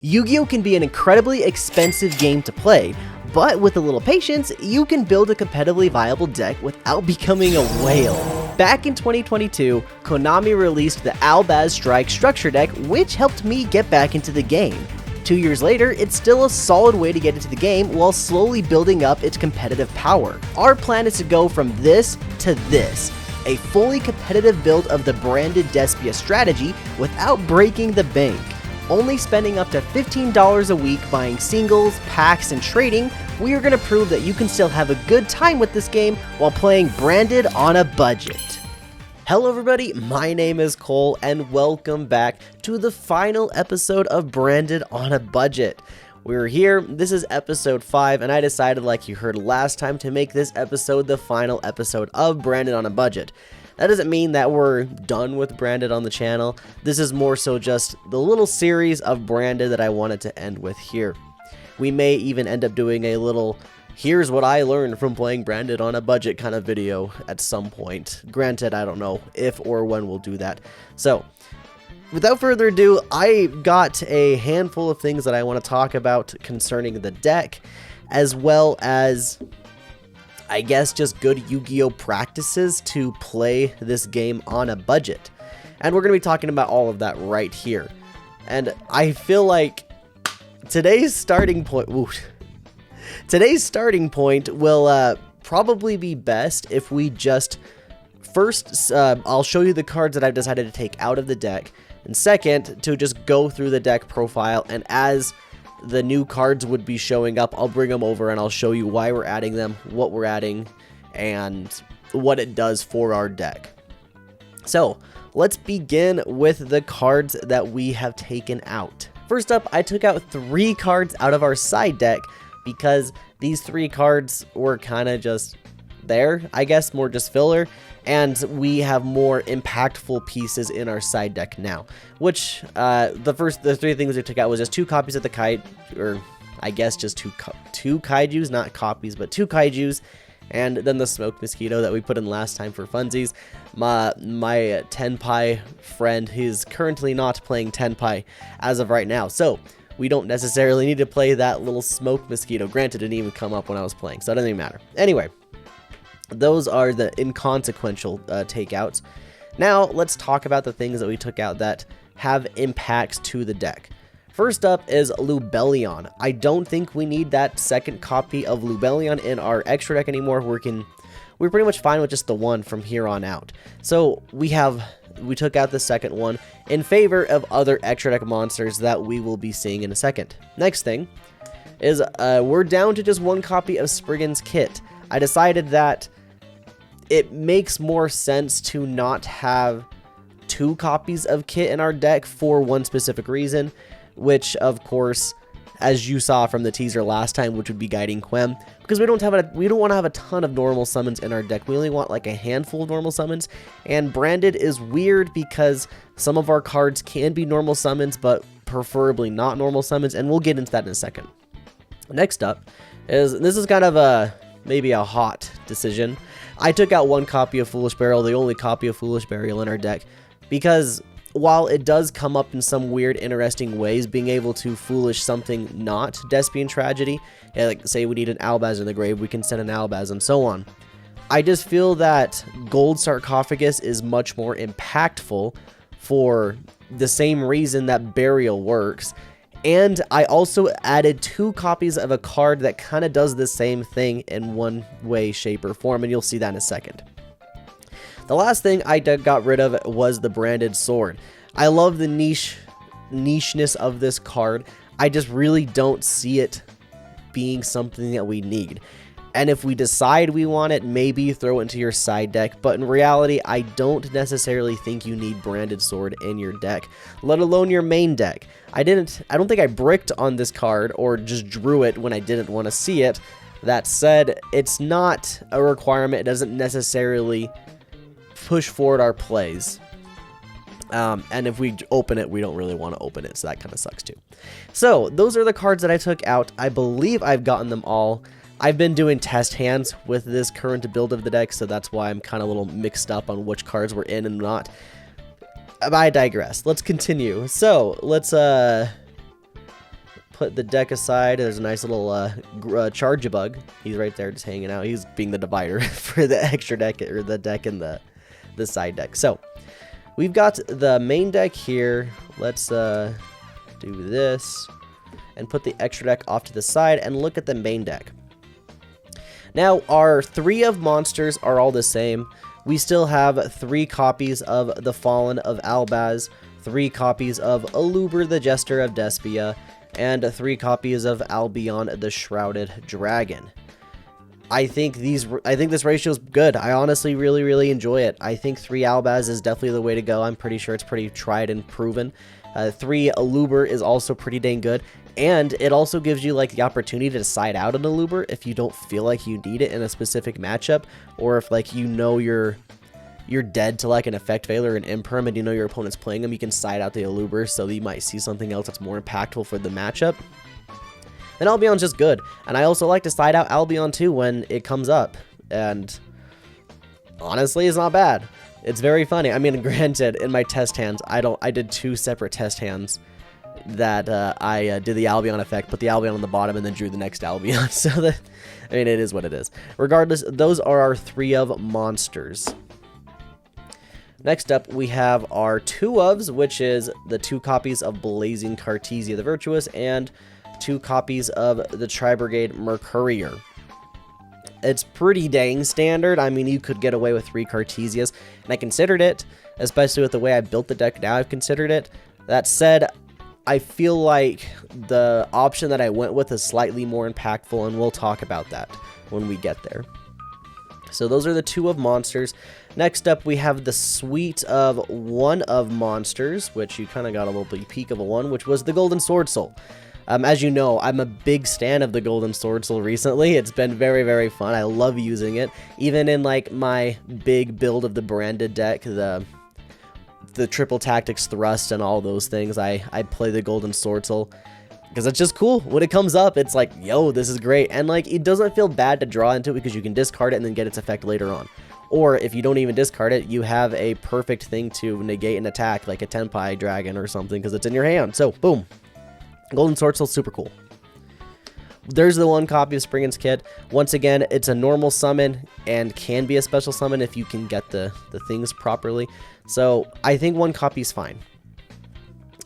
Yu-Gi-Oh can be an incredibly expensive game to play, but with a little patience, you can build a competitively viable deck without becoming a whale. Back in 2022, Konami released the Albaz Strike Structure Deck, which helped me get back into the game. 2 years later, it's still a solid way to get into the game while slowly building up its competitive power. Our plan is to go from this to this, a fully competitive build of the branded Despia strategy without breaking the bank. Only spending up to $15 a week buying singles, packs, and trading, we are going to prove that you can still have a good time with this game while playing branded on a budget. Hello everybody, my name is Cole and welcome back to the final episode of Branded on a Budget. We're here, this is episode 5, and I decided, like you heard last time, to make this episode the final episode of Branded on a Budget. That doesn't mean that we're done with Branded on the channel. This is more so just the little series of Branded that I wanted to end with here. We may even end up doing a little, here's what I learned from playing Branded on a budget kind of video at some point. Granted, I don't know if or when we'll do that. So, without further ado, I got a handful of things that I want to talk about concerning the deck, as well as, I guess, just good Yu-Gi-Oh practices to play this game on a budget. And we're going to be talking about all of that right here. And I feel like today's starting point will probably be best if we just first, I'll show you the cards that I've decided to take out of the deck. And second, to just go through the deck profile, and as the new cards would be showing up, I'll bring them over and I'll show you why we're adding them, what we're adding, and what it does for our deck. So, let's begin with the cards that we have taken out. First up, I took out 3 cards out of our side deck because these 3 cards were kind of just there, I guess, more just filler, and we have more impactful pieces in our side deck now, which the 3 things we took out was just 2 copies of the Kaiju, or I guess just two Kaijus, not copies, but 2 Kaijus, and then the Smoked Mosquito that we put in last time for funsies. My Tenpai friend, he's currently not playing Tenpai as of right now, so we don't necessarily need to play that little Smoked Mosquito. Granted, it didn't even come up when I was playing, so it doesn't even matter. Anyway, those are the inconsequential takeouts. Now, let's talk about the things that we took out that have impacts to the deck. First up is Lubellion. I don't think we need that second copy of Lubellion in our extra deck anymore. We're pretty much fine with just the one from here on out. So we took out the second one in favor of other extra deck monsters that we will be seeing in a second. Next thing is we're down to just 1 copy of Spriggan's Kit. I decided that it makes more sense to not have 2 copies of Kit in our deck for one specific reason, which, of course, as you saw from the teaser last time, which would be Guiding Quem, because we don't want to have a ton of normal summons in our deck. We only want like a handful of normal summons, and Branded is weird because some of our cards can be normal summons, but preferably not normal summons, and we'll get into that in a second. Next up this is kind of maybe a hot decision. I took out 1 copy of Foolish Burial, the only copy of Foolish Burial in our deck, because while it does come up in some weird, interesting ways, being able to foolish something not Despian Tragedy, like say we need an Albaz in the grave, we can send an Albaz and so on. I just feel that Gold Sarcophagus is much more impactful for the same reason that Burial works. And I also added 2 copies of a card that kind of does the same thing in one way, shape, or form, and you'll see that in a second. The last thing I got rid of was the Branded Sword. I love the nicheness of this card. I just really don't see it being something that we need. And if we decide we want it, maybe throw it into your side deck. But in reality, I don't necessarily think you need Branded Sword in your deck, let alone your main deck. I don't think I bricked on this card or just drew it when I didn't want to see it. That said, it's not a requirement. It doesn't necessarily push forward our plays. And if we open it, we don't really want to open it, so that kind of sucks too. So, those are the cards that I took out. I believe I've gotten them all. I've been doing test hands with this current build of the deck, so that's why I'm kind of a little mixed up on which cards were in and not. I digress. Let's continue. So, let's put the deck aside. There's a nice little Charge-a-Bug. He's right there just hanging out. He's being the divider for the extra deck, or the deck and the side deck. So we've got the main deck here. Let's do this and put the extra deck off to the side and look at the main deck. Now, our 3 of monsters are all the same. We still have 3 copies of the Fallen of Albaz, 3 copies of Aluber the Jester of Despia, and 3 copies of Albion the Shrouded Dragon. I think this ratio is good. I honestly really enjoy it. I think 3 Albaz is definitely the way to go. I'm pretty sure it's pretty tried and proven. 3 Aluber is also pretty dang good, and it also gives you like the opportunity to side out an Aluber if you don't feel like you need it in a specific matchup, or if like you know you're dead to like an effect failure or an imperm and you know your opponent's playing them, you can side out the Aluber so that you might see something else that's more impactful for the matchup. And Albion's just good. And I also like to side out Albion too when it comes up. And honestly, it's not bad. It's very funny. I mean, granted, in my test hands, I did 2 separate test hands that I did the Albion effect, put the Albion on the bottom, and then drew the next Albion. So that, I mean, it is what it is. Regardless, those are our 3 of monsters. Next up, we have our 2 ofs, which is the 2 copies of Blazing Cartesia the Virtuous and 2 copies of the Tri-Brigade Mercurier. It's pretty dang standard. I mean, you could get away with 3 Cartesias, and I considered it, especially with the way I built the deck now, I've considered it. That said, I feel like the option that I went with is slightly more impactful, and we'll talk about that when we get there. So those are the 2 of monsters. Next up, we have the suite of 1 of monsters, which you kind of got a little peek of a 1, which was the Golden Sword Soul. As you know, I'm a big stan of the Golden Sword Soul recently. It's been very fun. I love using it. Even in like my big build of the branded deck, the triple tactics thrust and all those things, I play the Golden Sword Soul because it's just cool. When it comes up, it's like, yo, this is great. And like, it doesn't feel bad to draw into it because you can discard it and then get its effect later on. Or if you don't even discard it, you have a perfect thing to negate an attack, like a Tenpai Dragon or something, because it's in your hand. So, boom. Golden Sword Soul, super cool. There's the 1 copy of Springen's Kit. Once again, it's a normal summon and can be a special summon if you can get the things properly. So, I think 1 copy is fine.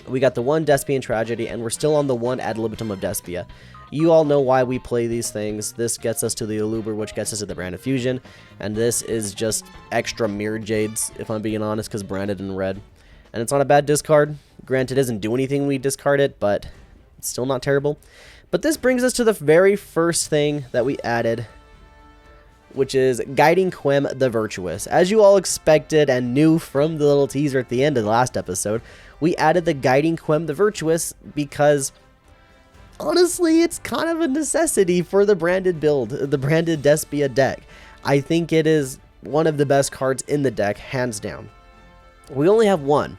We got the 1 Despian Tragedy, and we're still on the 1 Ad Libitum of Despia. You all know why we play these things. This gets us to the Aluber, which gets us to the Brand of Fusion, and this is just extra Mirrored Jades, if I'm being honest, because branded in red. And it's not a bad discard. Granted, it doesn't do anything when we discard it, but it's still not terrible. But this brings us to the very first thing that we added, which is Guiding Quem the Virtuous. As you all expected and knew from the little teaser at the end of the last episode, we added the Guiding Quem the Virtuous because honestly, it's kind of a necessity for the branded build, the branded Despia deck. I think it is one of the best cards in the deck, hands down. We only have 1.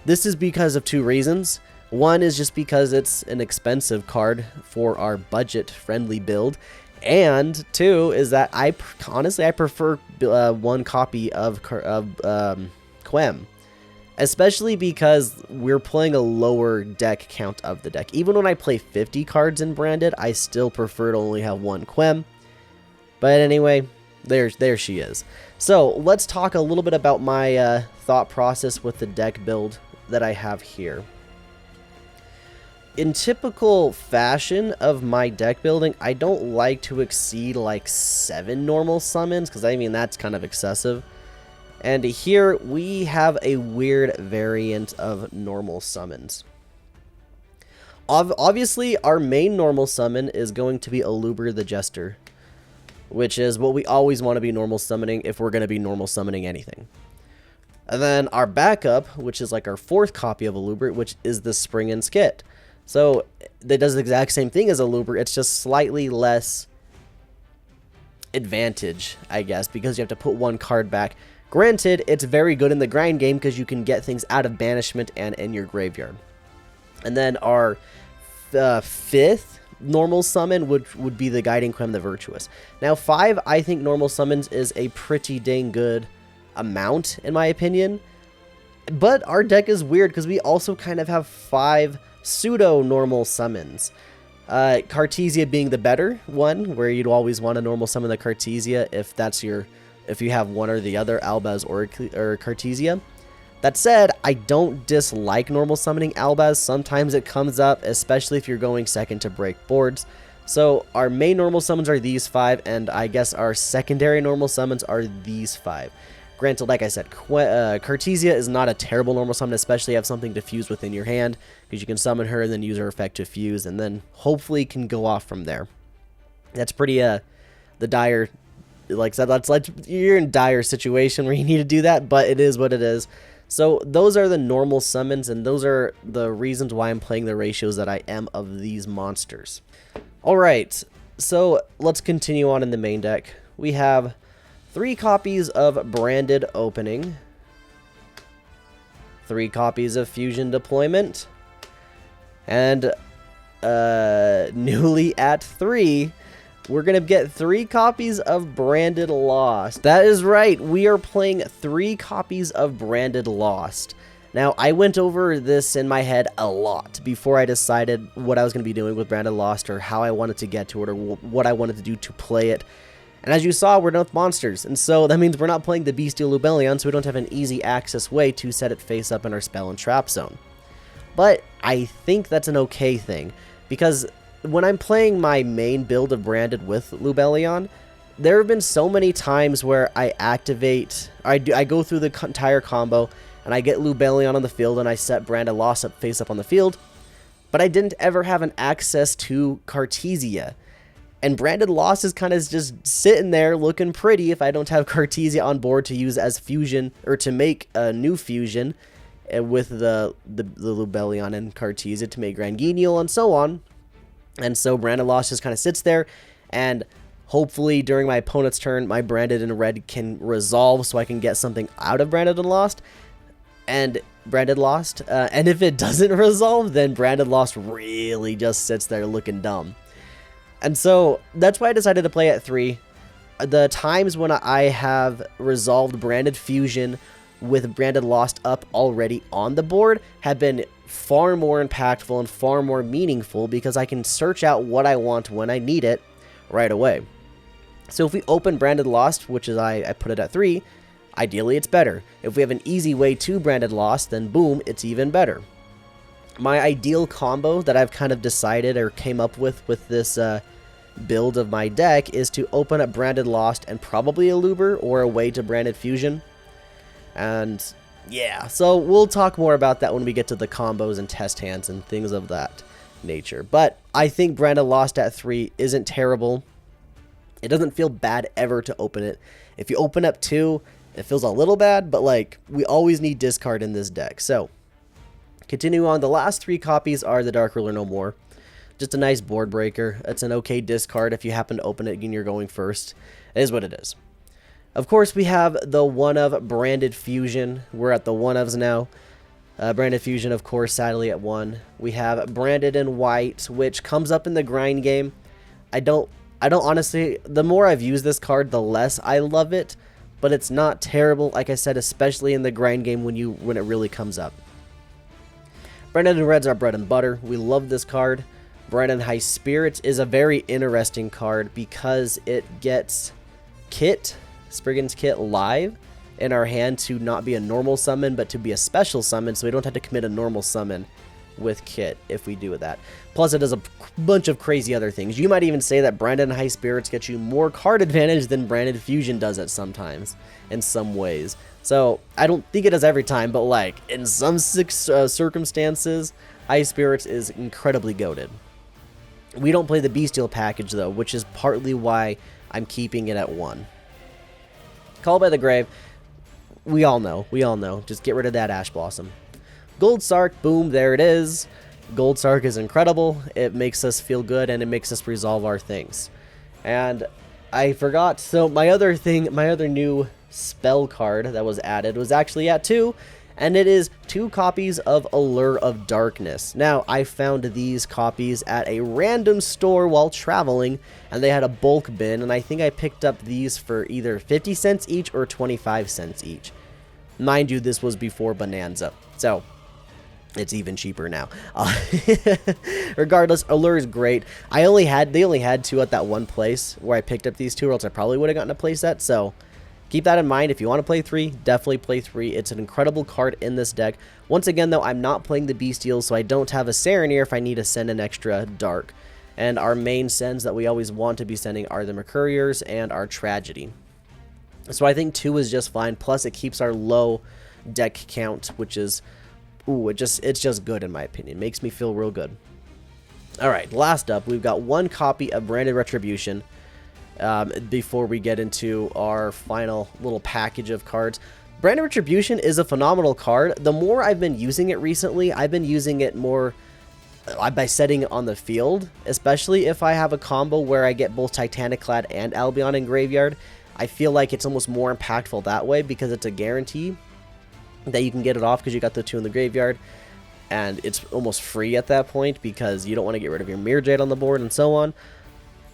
This is because of 2 reasons. 1 is just because it's an expensive card for our budget-friendly build. And 2 is that honestly I prefer 1 copy of Quem. Especially because we're playing a lower deck count of the deck. Even when I play 50 cards in branded, I still prefer to only have 1 Quem. But anyway, there she is. So let's talk a little bit about my thought process with the deck build that I have here. In typical fashion of my deck building, I don't like to exceed like 7 normal summons, because I mean that's kind of excessive. And here we have a weird variant of normal summons. Obviously, our main normal summon is going to be Aluber the Jester, which is what we always want to be normal summoning if we're going to be normal summoning anything. And then our backup, which is like our 4th copy of Aluber, which is the Springen's Kit. So that does the exact same thing as Aluber, it's just slightly less advantage, I guess, because you have to put 1 card back. Granted, it's very good in the grind game because you can get things out of banishment and in your graveyard. And then our 5th normal summon would be the Guiding Quem the Virtuous. Now 5, I think normal summons is a pretty dang good amount in my opinion. But our deck is weird because we also kind of have 5 pseudo-normal summons. Cartesia being the better one, where you'd always want to normal summon the Cartesia if you have one or the other, Albaz or Cartesia. That said, I don't dislike normal summoning Albaz. Sometimes it comes up, especially if you're going second to break boards. So our main normal summons are these 5, and I guess our secondary normal summons are these 5. Granted, like I said, Cartesia is not a terrible normal summon, especially if you have something to fuse within your hand, because you can summon her and then use her effect to fuse, and then hopefully can go off from there. That's pretty, the dire, like I said, that's like, you're in a dire situation where you need to do that, but it is what it is. So those are the normal summons, and those are the reasons why I'm playing the ratios that I am of these monsters. Alright, so let's continue on in the main deck. We have 3 copies of Branded Opening, 3 copies of Fusion Deployment, and newly at 3, we're going to get 3 copies of Branded Lost. That is right, we are playing 3 copies of Branded Lost. Now, I went over this in my head a lot before I decided what I was going to be doing with Branded Lost, or how I wanted to get to it, or what I wanted to do to play it. And as you saw, we're done with monsters, and so that means we're not playing the Bestial Lubellion, so we don't have an easy access way to set it face up in our spell and trap zone. But I think that's an okay thing, because when I'm playing my main build of Branded with Lubellion, there have been so many times where I activate, I go through the entire combo, and I get Lubellion on the field, and I set Branded Lost up face up on the field, but I didn't ever have an access to Cartesia. And Branded Lost is kind of just sitting there looking pretty if I don't have Cartesia on board to use as fusion, or to make a new fusion with the Lubellion and Cartesia to make Grand Guignol and so on. And so Branded Lost just kind of sits there, and hopefully during my opponent's turn, my Branded in red can resolve so I can get something out of Branded and Lost. And Branded Lost, and if it doesn't resolve, then Branded Lost really just sits there looking dumb. And so that's why I decided to play at 3. The times when I have resolved Branded Fusion with Branded Lost up already on the board have been far more impactful and far more meaningful, because I can search out what I want when I need it right away. So if we open Branded Lost, which is I put it at 3, ideally it's better. If we have an easy way to Branded Lost, then boom, it's even better. My ideal combo that I've kind of decided or came up with this build of my deck is to open up Branded Lost and probably a Luber or a way to Branded Fusion. And yeah, so we'll talk more about that when we get to the combos and test hands and things of that nature. But I think Branded Lost at 3 isn't terrible. It doesn't feel bad ever to open it. If you open up 2, it feels a little bad, but like, we always need discard in this deck. So, continue on, the last 3 copies are the Dark Ruler No More. Just a nice board breaker. It's an okay discard if you happen to open it and you're going first. It is what it is. Of course, we have the 1-of Branded Fusion. We're at the 1-ofs now. Branded Fusion, of course, sadly at 1. We have Branded in White, which comes up in the grind game. I don't honestly, the more I've used this card, the less I love it. But it's not terrible, like I said, especially in the grind game when it really comes up. Branded in Red's our bread and butter. We love this card. Branded High Spirits is a very interesting card because it gets Spriggan's Kit live in our hand to not be a normal summon, but to be a special summon, so we don't have to commit a normal summon with Kit if we do that. Plus, it does a bunch of crazy other things. You might even say that Branded High Spirits gets you more card advantage than Branded Fusion does at sometimes, in some ways. So, I don't think it does every time, but like, in some circumstances, High Spirits is incredibly goated. We don't play the Bestial package, though, which is partly why I'm keeping it at 1. Call by the Grave, we all know. Just get rid of that Ash Blossom. Gold Sark, boom, there it is. Gold Sark is incredible. It makes us feel good, and it makes us resolve our things. And I forgot, so my other new spell card that was added was actually at 2, and it is 2 copies of Allure of Darkness. Now, I found these copies at a random store while traveling, and they had a bulk bin, and I think I picked up these for either 50 cents each or 25 cents each. Mind you, this was before Bonanza. So, It's even cheaper now. Regardless, Allure is great. They only had 2 at that one place where I picked up these 2, or else I probably would have gotten a playset. So keep that in mind. If you want to play 3, definitely play 3. It's an incredible card in this deck. Once again, though, I'm not playing the Bestials, so I don't have a Serenir if I need to send an extra Dark. And our main sends that we always want to be sending are the Mercuriers and our Tragedy. So I think 2 is just fine. Plus, it keeps our low deck count, which is... ooh, it's just good in my opinion. Makes me feel real good. Alright, last up, we've got 1 copy of Branded Retribution before we get into our final little package of cards. Branded Retribution is a phenomenal card. The more I've been using it recently, I've been using it more by setting it on the field, especially if I have a combo where I get both Titaniclad and Albion in graveyard. I feel like it's almost more impactful that way because it's a guarantee that you can get it off because you got the 2 in the graveyard, and it's almost free at that point because you don't want to get rid of your Mirror Jade on the board and so on.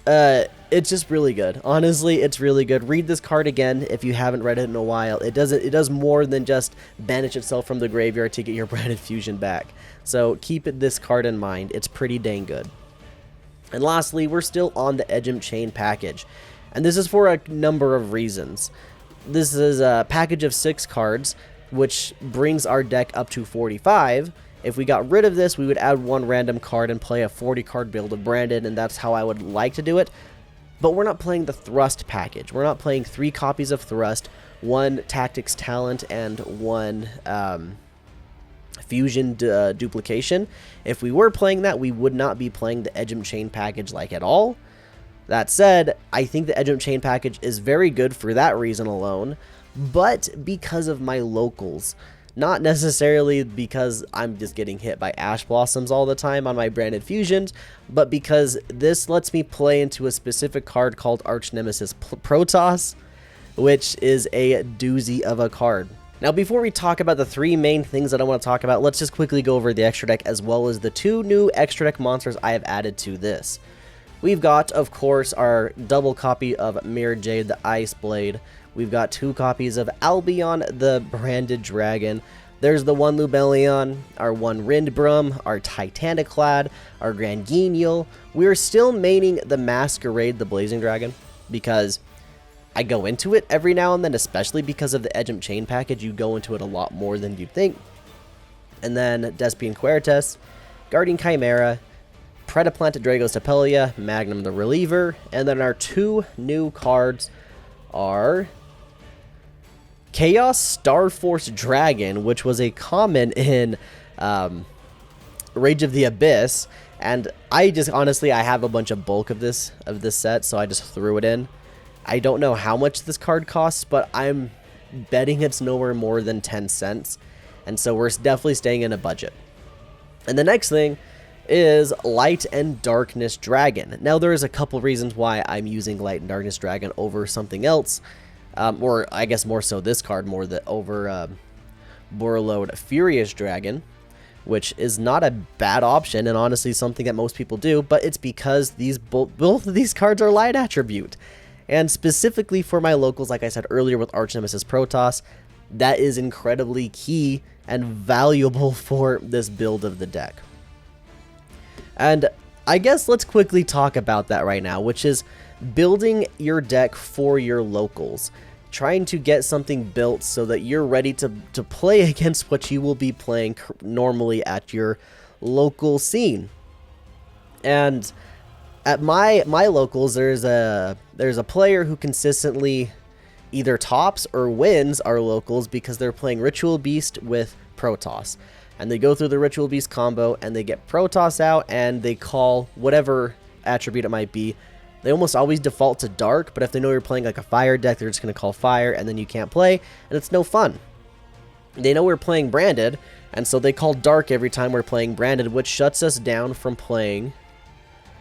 It's just really good. Honestly, it's really good. Read this card again if you haven't read it in a while. It does more than just banish itself from the graveyard to get your Branded Fusion back. So keep this card in mind. It's pretty dang good. And lastly, we're still on the Edgem Chain package, and this is for a number of reasons. This is a package of 6 cards, which brings our deck up to 45. If we got rid of this, we would add 1 random card and play a 40 card build of Branded, and that's how I would like to do it. But we're not playing the Thrust package. We're not playing 3 copies of Thrust, 1 Tactics Talent, and 1 Fusion Duplication. If we were playing that, we would not be playing the Edgem Chain package like at all. That said, I think the Edgem Chain package is very good for that reason alone, but because of my locals. Not necessarily because I'm just getting hit by Ash Blossoms all the time on my Branded Fusions, but because this lets me play into a specific card called Arch Nemesis Protoss, which is a doozy of a card. Now, before we talk about the 3 main things that I want to talk about, let's just quickly go over the extra deck as well as the 2 new extra deck monsters I have added to this. We've got, of course, our double copy of Mirror Jade, the Ice Blade. We've got 2 copies of Albion, the Branded Dragon. There's the 1 Lubellion, our 1 Rindbrum, our Titaniclad, our Granguignol. We're still maining the Masquerade, the Blazing Dragon, because I go into it every now and then, especially because of the Edgem Chain package. You go into it a lot more than you'd think. And then Despian Quertes, Guardian Chimera, Predaplant Dragos Tapelia, Magnum the Reliever, and then our 2 new cards are Chaos Starforce Dragon, which was a common in Rage of the Abyss, and I just honestly I have a bunch of bulk of this set, so I just threw it in. I don't know how much this card costs, but I'm betting it's nowhere more than 10 cents, and so we're definitely staying in a budget. And the next thing is Light and Darkness Dragon. Now, there is a couple reasons why I'm using Light and Darkness Dragon over something else, or I guess more so this card over Borreload Furious Dragon, which is not a bad option and honestly something that most people do, but it's because both of these cards are light attribute. And specifically for my locals, like I said earlier with Arch Nemesis Protoss, that is incredibly key and valuable for this build of the deck. And I guess let's quickly talk about that right now, which is building your deck for your locals. Trying to get something built so that you're ready to play against what you will be playing normally at your local scene. And at my locals, there's a player who consistently either tops or wins our locals because they're playing Ritual Beast with Protoss. And they go through the Ritual Beast combo and they get Protoss out and they call whatever attribute it might be. They almost always default to Dark, but if they know you're playing like a Fire deck, they're just going to call Fire and then you can't play, and it's no fun. They know we're playing Branded, and so they call Dark every time we're playing Branded, which shuts us down from playing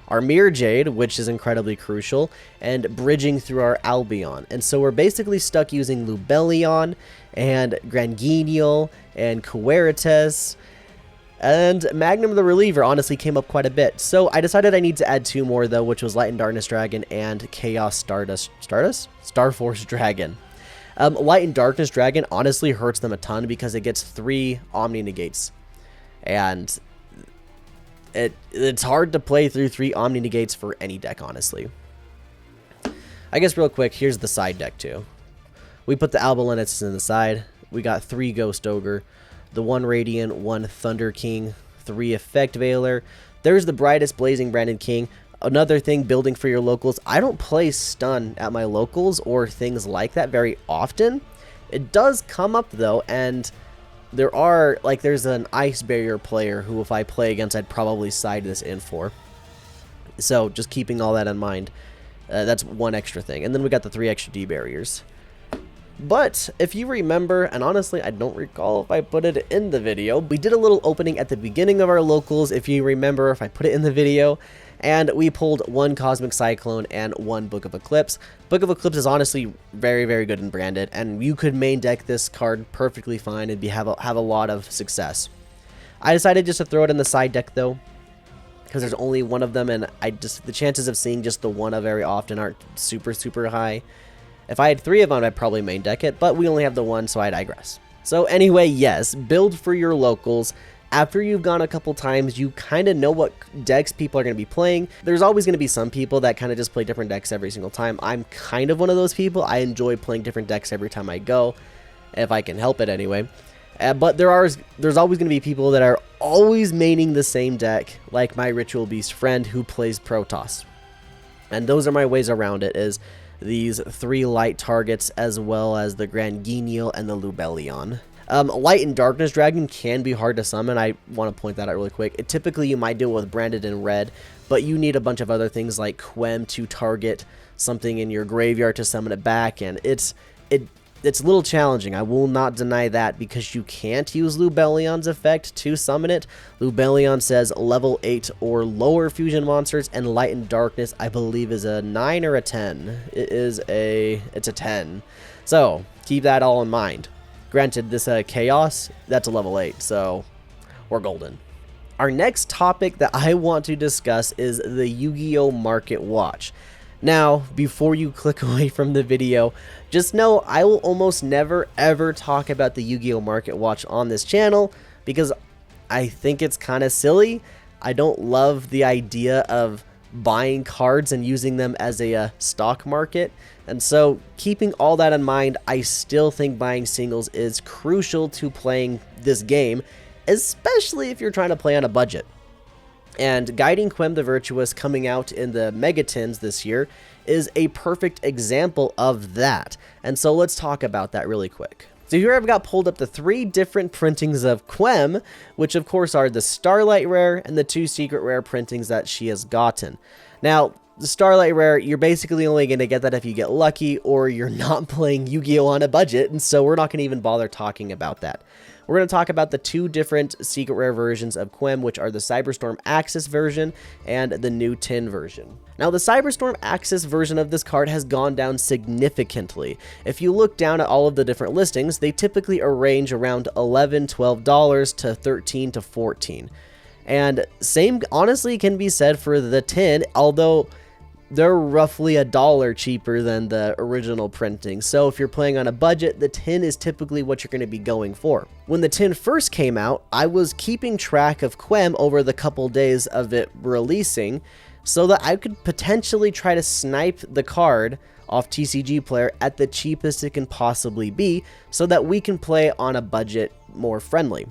our Mirror Jade, which is incredibly crucial, and bridging through our Albion. And so we're basically stuck using Lubellion and Granguignol and Quertes, and Magnum the Reliever honestly came up quite a bit. So I decided I need to add 2 more though, which was Light and Darkness Dragon and Chaos Starforce Dragon. Light and Darkness Dragon honestly hurts them a ton because it gets 3 Omni Negates. and it's hard to play through 3 Omni Negates for any deck, honestly. I guess real quick, here's the side deck too. We put the Albalenets in the side. We got 3 Ghost Ogre, the 1 Radiant, 1 Thunder King, 3 Effect Veiler. There's the Brightest Blazing Branded King. Another thing, building for your locals. I don't play stun at my locals or things like that very often. It does come up though, and there's an Ice Barrier player who, if I play against, I'd probably side this in for. So just keeping all that in mind. That's one extra thing. And then we got the 3 extra D barriers. But if you remember, and honestly I don't recall if I put it in the video, we did a little opening at the beginning of our locals, if you remember, if I put it in the video, and we pulled 1 Cosmic Cyclone and 1 Book of Eclipse. Book of Eclipse is honestly very, very good in Branded, and you could main deck this card perfectly fine and have a lot of success. I decided just to throw it in the side deck though, because there's only 1 of them, and the chances of seeing just the 1 very often aren't super, super high. If I had 3 of them, I'd probably main deck it, but we only have the 1, so I digress. So anyway, yes, build for your locals. After you've gone a couple times, you kind of know what decks people are going to be playing. There's always going to be some people that kind of just play different decks every single time. I'm kind of one of those people. I enjoy playing different decks every time I go, if I can help it anyway. But there's always going to be people that are always maining the same deck, like my Ritual Beast friend who plays Protoss. And those are my ways around it, is these 3 light targets as well as the Grand Yugioh and the Lubellion. Light and Darkness Dragon can be hard to summon. I want to point that out really quick. Typically you might deal with Branded and Red, but you need a bunch of other things like Quem to target something in your graveyard to summon it back, and it's a little challenging. I will not deny that, because you can't use Lubellion's effect to summon it. Lubellion says level 8 or lower fusion monsters, and Light and Darkness, I believe, is a 9 or a 10. It's a 10. So keep that all in mind. Granted, this Chaos, that's a level 8, so we're golden. Our next topic that I want to discuss is the Yu-Gi-Oh! Market Watch. Now, before you click away from the video, just know I will almost never ever talk about the Yu-Gi-Oh! Market Watch on this channel, because I think it's kind of silly. I don't love the idea of buying cards and using them as a stock market. And so, keeping all that in mind, I still think buying singles is crucial to playing this game, especially if you're trying to play on a budget. And Guiding Quem the Virtuous coming out in the Megatins this year is a perfect example of that. And so let's talk about that really quick. So here I've got pulled up the 3 different printings of Quem, which of course are the Starlight Rare and the 2 Secret Rare printings that she has gotten. Now, the Starlight Rare, you're basically only going to get that if you get lucky or you're not playing Yu-Gi-Oh! On a budget, and so we're not going to even bother talking about that. We're going to talk about the 2 different Secret Rare versions of Quem, which are the Cyberstorm Axis version and the new Tin version. Now, the Cyberstorm Axis version of this card has gone down significantly. If you look down at all of the different listings, they typically range around $11, $12 to $13 to $14. And same, honestly, can be said for the Tin, although they're roughly $1 cheaper than the original printing. So if you're playing on a budget, the Tin is typically what you're going to be going for. When the Tin first came out, I was keeping track of Quem over the couple days of it releasing, so that I could potentially try to snipe the card off TCG Player at the cheapest it can possibly be, so that we can play on a budget more friendly.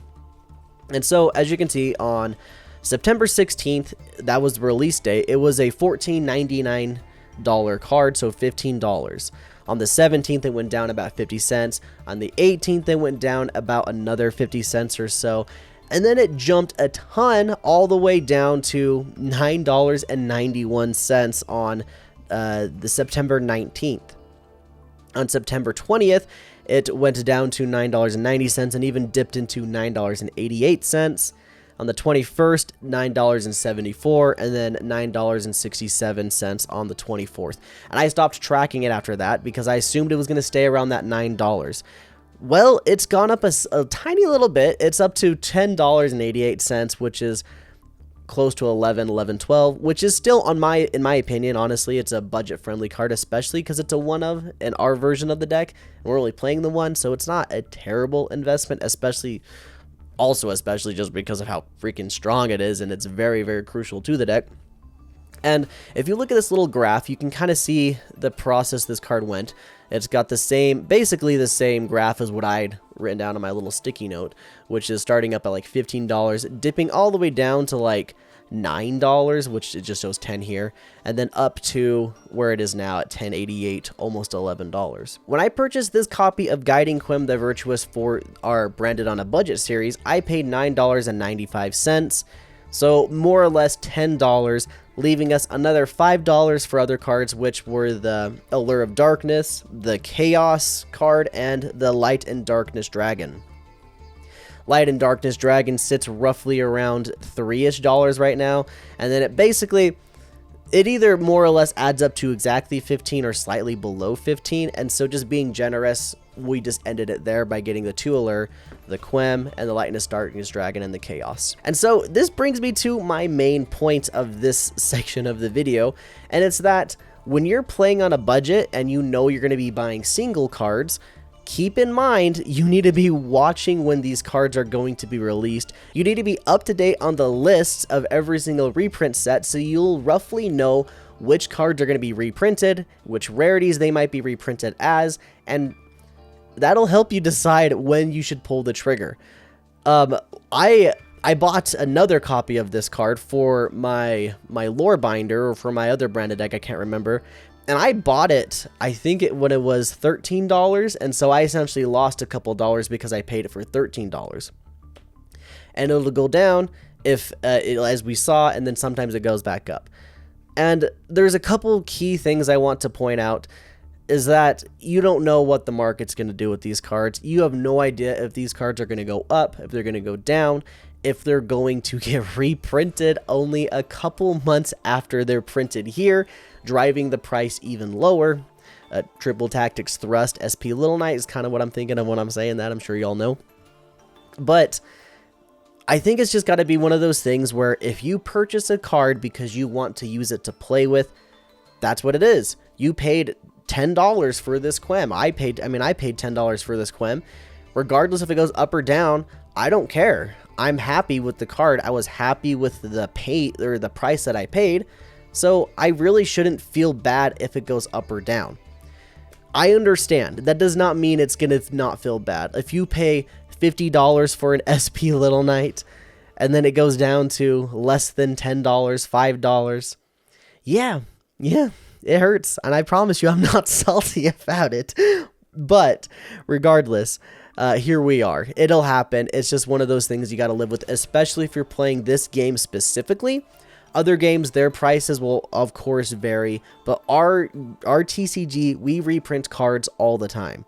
And so, as you can see, on September 16th, that was the release date, it was a $14.99 card, so $15. On the 17th, it went down about 50 cents. On the 18th, it went down about another 50 cents or so. And then it jumped a ton all the way down to $9.91 on the September 19th. On September 20th, it went down to $9.90 and even dipped into $9.88. On the 21st, $9.74, and then $9.67 on the 24th. And I stopped tracking it after that because I assumed it was going to stay around that $9. Well, it's gone up a tiny little bit. It's up to $10.88, which is close to $11.12, which is still, in my opinion, honestly, it's a budget-friendly card, especially because it's a one-of in our version of the deck, and we're only playing the one, so it's not a terrible investment, especially Also, especially just because of how freaking strong it is, and it's very, very crucial to the deck. And if you look at this little graph, you can kind of see the process this card went. It's got the same, basically the same graph as what I'd written down on my little sticky note, which is starting up at like $15, dipping all the way down to like $9, which it just shows 10 here, and then up to where it is now at $10.88, almost $11. When I purchased this copy of Guiding Quem the Virtuous for our Branded on a Budget series, I paid $9.95. So more or less $10, leaving us another $5 for other cards, which were the Allure of Darkness, the Chaos card, and the Light and Darkness Dragon. Light and Darkness Dragon sits roughly around $3-ish right now, and then it either more or less adds up to exactly 15 or slightly below 15, and so just being generous, we just ended it there by getting the 2 Allure, the Quem, and the Light and Darkness Dragon, and the Chaos. And so this brings me to my main point of this section of the video, and it's that when you're playing on a budget and you know you're going to be buying single cards, keep in mind you need to be watching when these cards are going to be released. You need to be up to date on the lists of every single reprint set, so you'll roughly know which cards are going to be reprinted, which rarities they might be reprinted as, and that'll help you decide when you should pull the trigger. I bought another copy of this card for my lore binder, or for my other branded deck, I can't remember. And I bought it, I think when it was $13, and so I essentially lost a couple dollars because I paid it for $13. And it'll go down if as we saw, and then sometimes it goes back up. And there's a couple key things I want to point out, is that you don't know what the market's going to do with these cards. You have no idea if these cards are going to go up, if they're going to go down, if they're going to get reprinted only a couple months after they're printed here, driving the price even lower. Triple Tactics Thrust SP Little Knight is kind of what I'm thinking of when I'm saying that. I'm sure y'all know. But I think it's just got to be one of those things where if you purchase a card because you want to use it to play with, that's what it is. You paid $10 for this Quem. I paid $10 for this Quem. Regardless if it goes up or down, I don't care. I'm happy with the card. I was happy with the price that I paid. So I really shouldn't feel bad if it goes up or down. I understand. That does not mean it's going to not feel bad. If you pay $50 for an SP Little Knight and then it goes down to less than $10, $5, yeah, it hurts. And I promise you I'm not salty about it. But regardless, here we are. It'll happen. It's just one of those things you got to live with, especially if you're playing this game specifically. Other games, their prices will, of course, vary, but our TCG, we reprint cards all the time.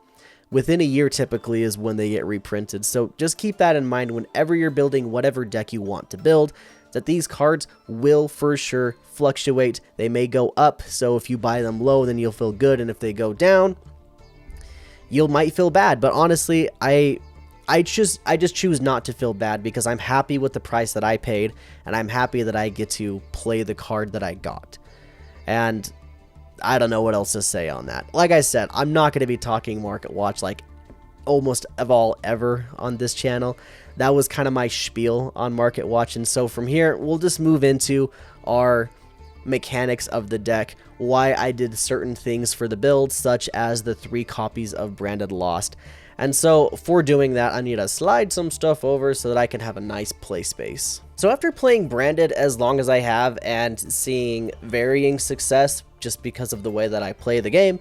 Within a year, typically, is when they get reprinted, so just keep that in mind whenever you're building whatever deck you want to build, that these cards will for sure fluctuate. They may go up, so if you buy them low, then you'll feel good, and if they go down, you might feel bad. But honestly, I just choose not to feel bad because I'm happy with the price that I paid, and I'm happy that I get to play the card that I got. And I don't know what else to say on that. Like I said, I'm not going to be talking Market Watch like almost of all ever on this channel. That was kind of my spiel on Market Watch, and so from here, we'll just move into our mechanics of the deck, why I did certain things for the build, such as the 3 copies of Branded Lost. And so for doing that, I need to slide some stuff over so that I can have a nice play space. So after playing Branded as long as I have and seeing varying success just because of the way that I play the game,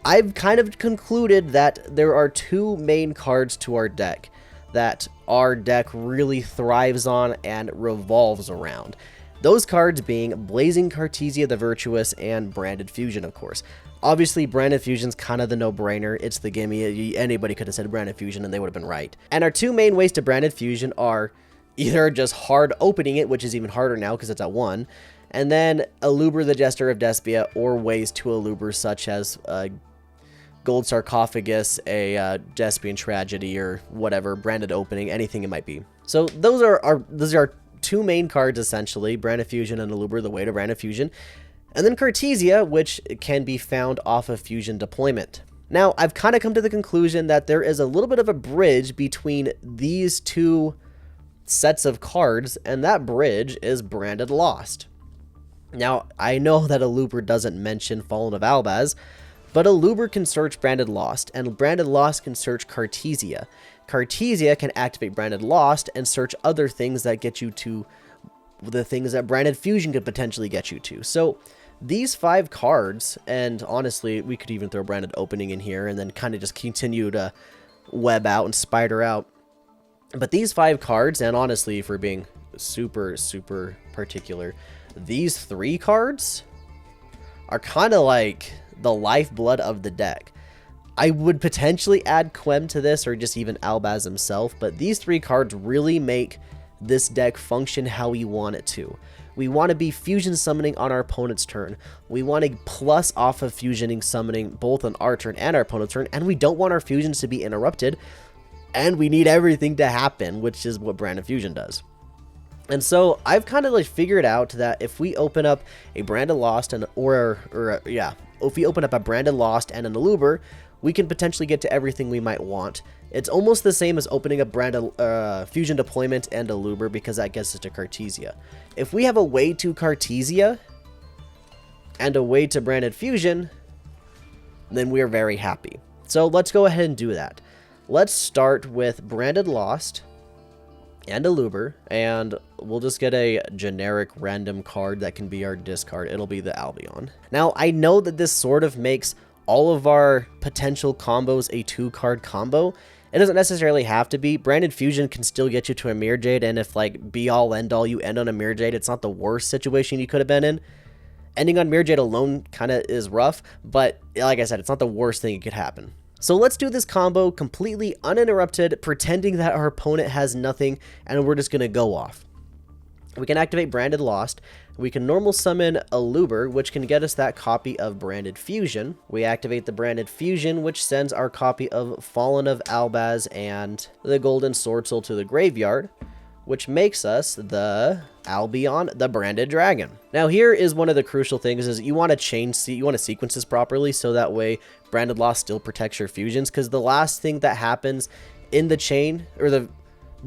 I've kind of concluded that there are 2 main cards to our deck that our deck really thrives on and revolves around. Those cards being Blazing Cartesia the Virtuous and Branded Fusion, of course. Obviously, Branded Fusion's kind of the no-brainer. It's the gimme. Anybody could have said Branded Fusion and they would have been right. And our 2 main ways to Branded Fusion are either just hard opening it, which is even harder now because it's at 1, and then Aluber the Jester of Despia, or ways to Aluber such as Gold Sarcophagus, a Despian Tragedy, or whatever, Branded Opening, anything it might be. So those are our 2 main cards essentially, Branded Fusion and Aluber, the way to Branded Fusion. And then Cartesia, which can be found off of Fusion Deployment. Now, I've kind of come to the conclusion that there is a little bit of a bridge between these two sets of cards, and that bridge is Branded Lost. Now, I know that Aluber doesn't mention Fallen of Albaz, but Aluber can search Branded Lost, and Branded Lost can search Cartesia. Cartesia can activate Branded Lost and search other things that get you to the things that Branded Fusion could potentially get you to. So these 5 cards, and honestly, we could even throw Branded Opening in here and then kind of just continue to web out and spider out. But these 5 cards, and honestly, if we're being super, super particular, these 3 cards are kind of like the lifeblood of the deck. I would potentially add Quem to this, or just even Albaz himself, but these 3 cards really make this deck function how we want it to. We want to be fusion summoning on our opponent's turn. We want to plus off of fusioning summoning both on our turn and our opponent's turn, and we don't want our fusions to be interrupted, and we need everything to happen, which is what Branded Fusion does. And so I've kind of like figured out that if we open up a Branded Lost and if we open up a Branded Lost and an Aluber, we can potentially get to everything we might want. It's almost the same as opening a Branded Fusion Deployment and Aluber, because that gets us to Cartesia. If we have a way to Cartesia and a way to Branded Fusion, then we are very happy. So let's go ahead and do that. Let's start with Branded Lost and Aluber, and we'll just get a generic random card that can be our discard. It'll be the Albion. Now, I know that this sort of makes all of our potential combos a 2-card combo. It doesn't necessarily have to be. Branded Fusion can still get you to a Mirror Jade, and if like be all end all you end on a Mirror Jade, it's not the worst situation you could have been in. Ending on Mirror Jade alone kind of is rough, but like I said, it's not the worst thing that could happen. So let's do this combo completely uninterrupted, pretending that our opponent has nothing, and we're just going to go off. We can activate Branded Lost. We can normal summon Aluber, which can get us that copy of Branded Fusion. We activate the Branded Fusion, which sends our copy of Fallen of Albaz and the Golden Sword Soul to the graveyard, which makes us the Albion, the Branded Dragon. Now here is one of the crucial things: is you want to sequence this properly, so that way Branded Lost still protects your fusions, because the last thing that happens in the chain, or the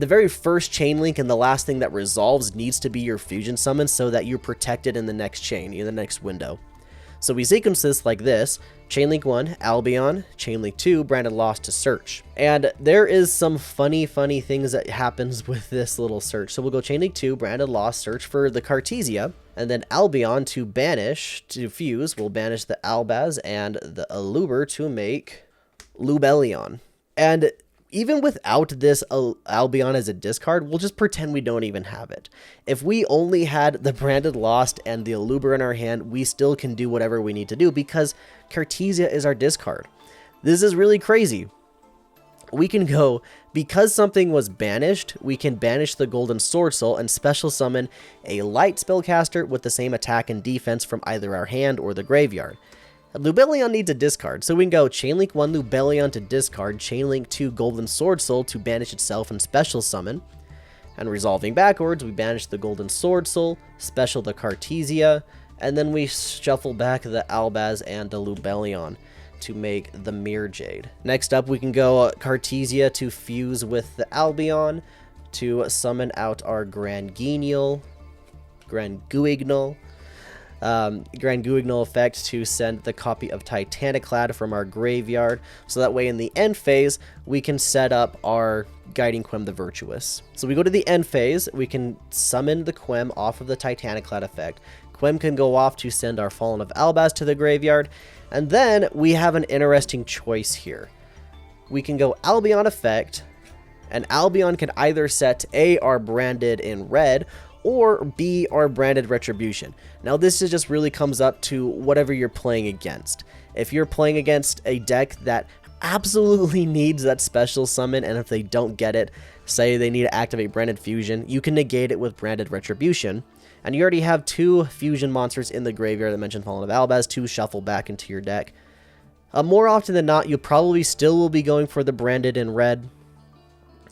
very first chain link and the last thing that resolves, needs to be your fusion summon, so that you're protected in the next chain, in the next window. So we sequence this like this: Chainlink 1, Albion; Chainlink 2, Branded Lost to search. And there is some funny things that happens with this little search. So we'll go Chainlink 2, Branded Lost, search for the Cartesia, and then Albion to banish, to fuse, we'll banish the Albaz and the Aluber to make Lubellion. And even without this Albion as a discard, we'll just pretend we don't even have it. If we only had the Branded Lost and the Aluber in our hand, we still can do whatever we need to do, because Cartesia is our discard. This is really crazy. We can go, because something was banished, we can banish the Golden Sword Soul and special summon a light spellcaster with the same attack and defense from either our hand or the graveyard. Lubellion needs a discard, so we can go Chainlink 1 Lubellion to discard, Chainlink 2 Golden Sword Soul to banish itself and special summon. And resolving backwards, we banish the Golden Sword Soul, special the Cartesia, and then we shuffle back the Albaz and the Lubellion to make the Mirror Jade. Next up, we can go Cartesia to fuse with the Albion to summon out our Grand Guignol, Grand Guignol effect to send the copy of Titaniclad from our graveyard, so that way in the end phase we can set up our Guiding Quem the Virtuous. So we go to the end phase, we can summon the Quem off of the Titaniclad effect. Quem can go off to send our Fallen of Albaz to the graveyard, and then we have an interesting choice here. We can go Albion effect, and Albion can either set A, our branded in red, or B, our Branded Retribution. Now this is just really comes up to whatever you're playing against. If you're playing against a deck that absolutely needs that special summon, and if they don't get it, say they need to activate Branded Fusion, you can negate it with Branded Retribution, and you already have 2 fusion monsters in the graveyard that mentioned Fallen of Albaz to shuffle back into your deck. More often than not, you probably still will be going for the Branded in red,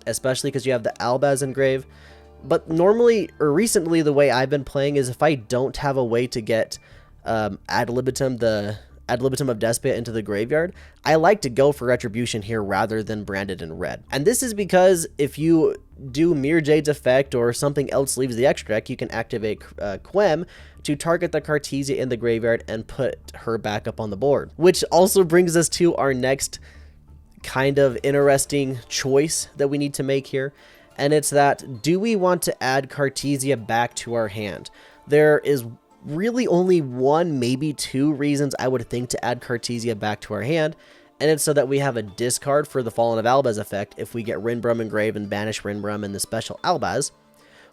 especially because you have the Albaz engrave. But normally, or recently, the way I've been playing is if I don't have a way to get ad libitum the Ad libitum of Despia into the graveyard, I like to go for Retribution here rather than Branded in red. And this is because if you do Mirror Jade's effect or something else leaves the extra deck, you can activate Quem to target the Cartesia in the graveyard and put her back up on the board. Which also brings us to our next kind of interesting choice that we need to make here. And it's that, do we want to add Cartesia back to our hand? There is really only one, maybe two reasons I would think to add Cartesia back to our hand, and it's so that we have a discard for the Fallen of Albaz effect if we get Rinbrum engraved and banish Rinbrum in the special Albaz,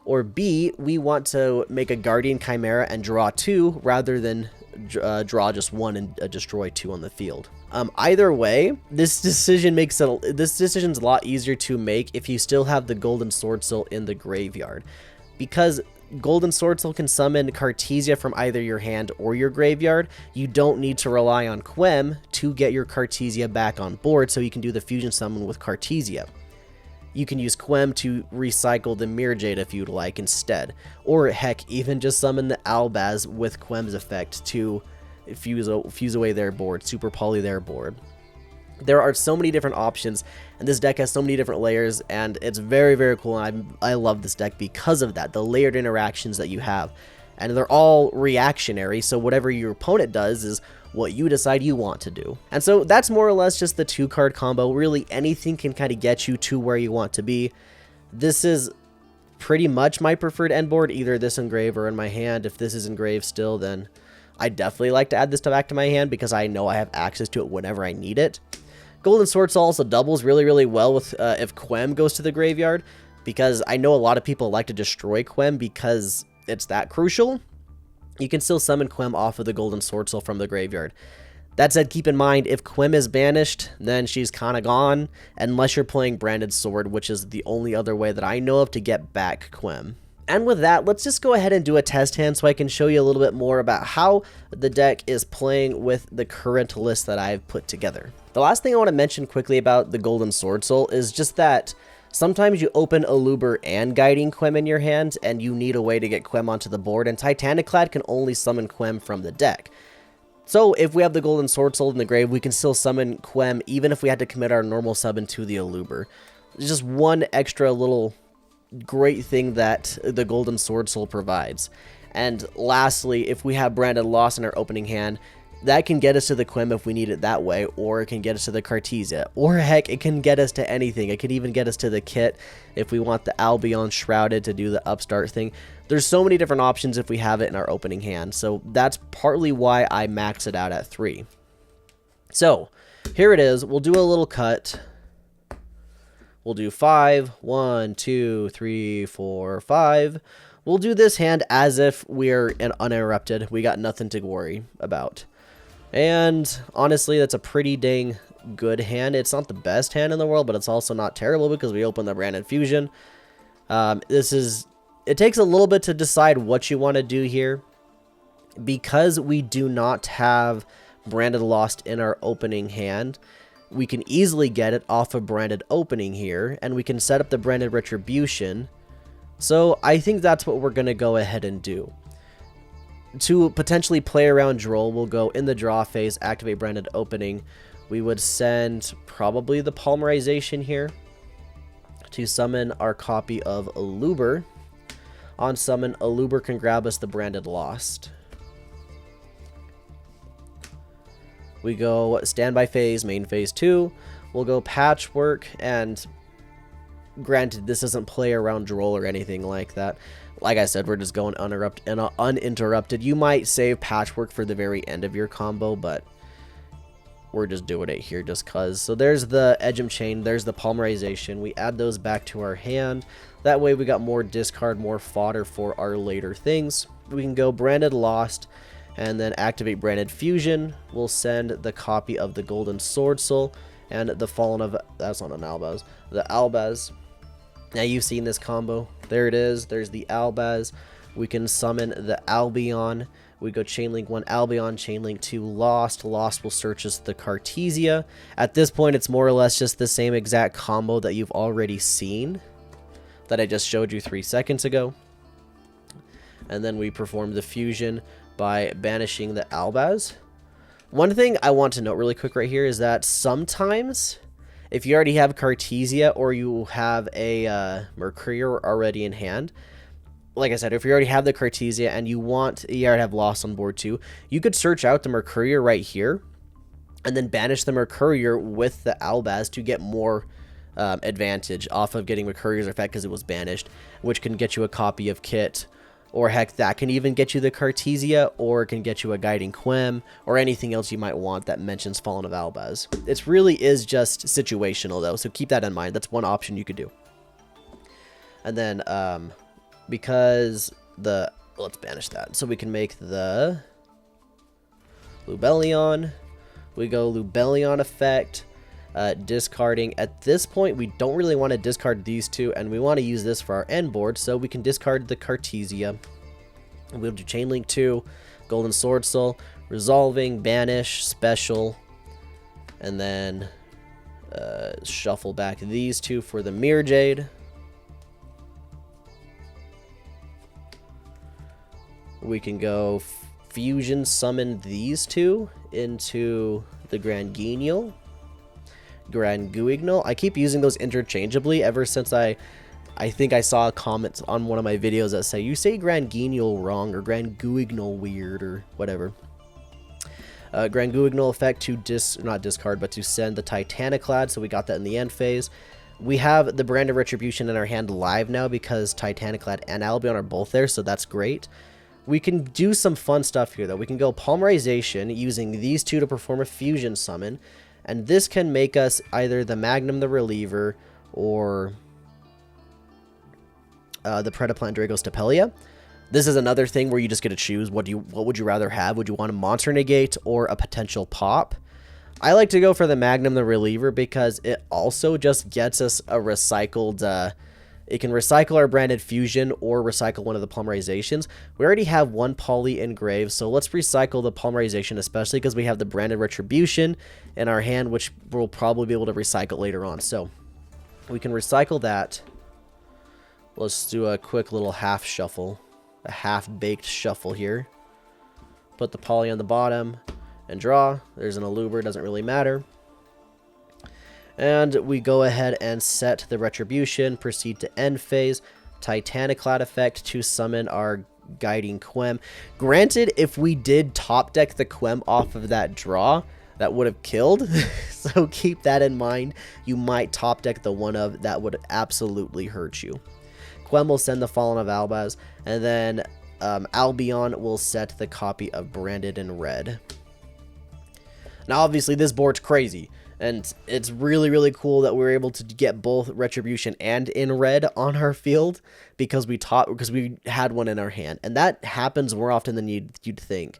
or B, we want to make a Guardian Chimera and draw 2 rather than draw just 1 and destroy 2 on the field. Either way, this decision's a lot easier to make if you still have the Golden Sword Soul in the graveyard, because Golden Sword Soul can summon Cartesia from either your hand or your graveyard. You don't need to rely on Quem to get your Cartesia back on board, so you can do the fusion summon with Cartesia. You can use Quem to recycle the Mirror Jade if you'd like instead. Or heck, even just summon the Albaz with Quem's effect to fuse away their board, super poly their board. There are so many different options, and this deck has so many different layers, and it's very, very cool, and I love this deck because of that, the layered interactions that you have. And they're all reactionary, so whatever your opponent does is what you decide you want to do. And so that's more or less just the 2-card combo. Really, anything can kind of get you to where you want to be. This is pretty much my preferred end board, either this engraved or in my hand. If this is engraved still, then I definitely like to add this back to my hand because I know I have access to it whenever I need it. Golden Sword Soul also doubles really, really well with if Quem goes to the graveyard, because I know a lot of people like to destroy Quem because it's that crucial. You can still summon Quem off of the Golden Sword Soul from the graveyard. That said, keep in mind, if Quem is banished, then she's kind of gone, unless you're playing Branded Sword, which is the only other way that I know of to get back Quem. And with that, let's just go ahead and do a test hand so I can show you a little bit more about how the deck is playing with the current list that I've put together. The last thing I want to mention quickly about the Golden Sword Soul is just that sometimes you open Aluber and Guiding Quem in your hand, and you need a way to get Quem onto the board, and Titaniclad can only summon Quem from the deck. So if we have the Golden Sword Soul in the grave, we can still summon Quem even if we had to commit our normal summon to the Aluber. It's just one extra little great thing that the Golden Sword Soul provides. And lastly, if we have Branded Lost in our opening hand, that can get us to the Quem if we need it that way, or it can get us to the Cartesia, or heck, it can get us to anything. It could even get us to the kit if we want the Albion Shrouded to do the upstart thing. There's so many different options if we have it in our opening hand, so that's partly why I max it out at 3. So, here it is. We'll do a little cut. We'll do 5, 1, 2, 3, 4, 5. We'll do this hand as if we're uninterrupted. We got nothing to worry about. And honestly, that's a pretty dang good hand. It's not the best hand in the world, but it's also not terrible because we open the Branded Fusion. It takes a little bit to decide what you want to do here. Because we do not have Branded Lost in our opening hand, we can easily get it off of Branded Opening here, and we can set up the Branded Retribution. So I think that's what we're going to go ahead and do. To potentially play around Droll, we'll go in the draw phase, activate Branded Opening. We would send probably the Polymerization here to summon our copy of Aluber. On summon, Aluber can grab us the Branded Lost. We go standby phase, main phase 2. We'll go Patchwork, and granted, this doesn't play around Droll or anything like that. Like I said, we're just going uninterrupted. You might save Patchwork for the very end of your combo, but we're just doing it here just cuz. So there's the Edgem Chain, there's the Polymerization. We add those back to our hand. That way we got more discard, more fodder for our later things. We can go Branded Lost and then activate Branded Fusion. We'll send the copy of the Golden Sword Soul and the Fallen of... That's not an Albaz. The Albaz. Now you've seen this combo. There it is. There's the Albaz. We can summon the Albion. We go Chainlink 1 Albion, Chainlink 2 Lost. Lost will search us the Cartesia. At this point, it's more or less just the same exact combo that you've already seen, that I just showed you 3 seconds ago. And then we perform the fusion by banishing the Albaz. One thing I want to note really quick right here is that sometimes if you already have Cartesia or you have a Mercurial already in hand, like I said, if you already have the Cartesia and you already have Lost on board too, you could search out the Mercurial right here and then banish the Mercurial with the Albaz to get more advantage off of getting Mercurial's effect because it was banished, which can get you a copy of Kit, or heck, that can even get you the Cartesia, or it can get you a Guiding Quem, or anything else you might want that mentions Fallen of Albaz. It really is just situational though, so keep that in mind. That's one option you could do. And then because let's banish that so we can make the Lubellion. We go Lubellion effect, discarding. At this point, we don't really want to discard these two, and we want to use this for our end board, so we can discard the Cartesia. We'll do Chain Link 2, Golden Sword Soul, Resolving, Banish, Special, and then shuffle back these two for the Mirror Jade. We can go Fusion Summon these two into the Grand Guignol, Grand Guignol. I keep using those interchangeably ever since I think I saw a comment on one of my videos that say, you say Grand Guignol wrong, or Grand Guignol weird, or whatever. Grand Guignol effect to not discard, but to send the Titaniclad, so we got that in the end phase. We have the Brand of Retribution in our hand live now because Titaniclad and Albion are both there, so that's great. We can do some fun stuff here, though. We can go Polymerization using these two to perform a Fusion Summon, and this can make us either the Magnum the Reliever or the Predaplant Dragos Tapelia. This is another thing where you just get to choose what would you rather have. Would you want a Monster Negate or a potential pop? I like to go for the Magnum the Reliever because it also just gets us a recycled... it can recycle our branded Fusion or recycle one of the Polymerizations. We already have one Poly engraved, so let's recycle the Polymerization, especially because we have the Branded Retribution in our hand, which we'll probably be able to recycle later on. So we can recycle that. Let's do a quick little half shuffle, a half-baked shuffle here. Put the Poly on the bottom and draw. There's an Aluber, doesn't really matter. And we go ahead and set the Retribution, proceed to end phase, Titaniclad effect to summon our Guiding Quem. Granted, if we did top deck the Quem off of that draw, that would have killed. So keep that in mind. You might top deck the one of, that would absolutely hurt you. Quem will send the Fallen of Albaz, and then Albion will set the copy of Branded in red. Now, obviously, this board's crazy. And it's really, really cool that we were able to get both Retribution and in red on our field because we had one in our hand. And that happens more often than you'd think.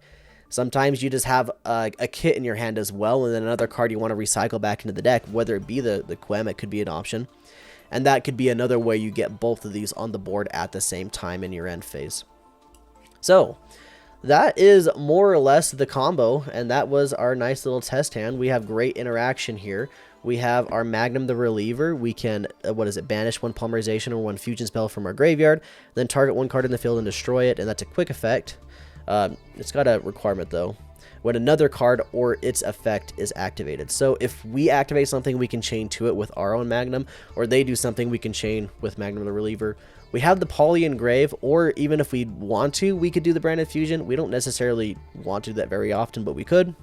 Sometimes you just have a kit in your hand as well, and then another card you want to recycle back into the deck, whether it be the Quem, it could be an option. And that could be another way you get both of these on the board at the same time in your end phase. So that is more or less the combo, and that was our nice little test hand. We have great interaction here. We have our Magnum the Reliever. We can, banish one Polymerization or one Fusion spell from our graveyard, then target one card in the field and destroy it, and that's a quick effect. It's got a requirement, though. When another card or its effect is activated. So if we activate something, we can chain to it with our own Magnum, or they do something, we can chain with Magnum the Reliever. We have the Poly Engrave, or even if we want to, we could do the Branded Fusion. We don't necessarily want to do that very often, but we could.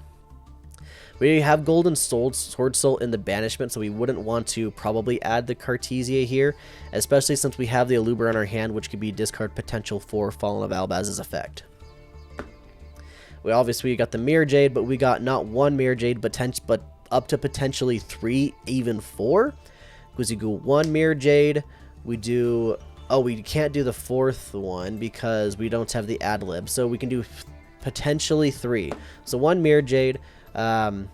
We have Golden Sword Soul in the banishment, so we wouldn't want to probably add the Cartesia here, especially since we have the Aluber on our hand, which could be discard potential for Fallen of Albaz's effect. We obviously got the Mirror Jade, but we got not one Mirror Jade, but up to potentially 3, even 4. Because you go 1 Mirror Jade, we do... Oh, we can't do the 4th one because we don't have the ad lib. So we can do potentially 3. So 1 Mirror Jade, the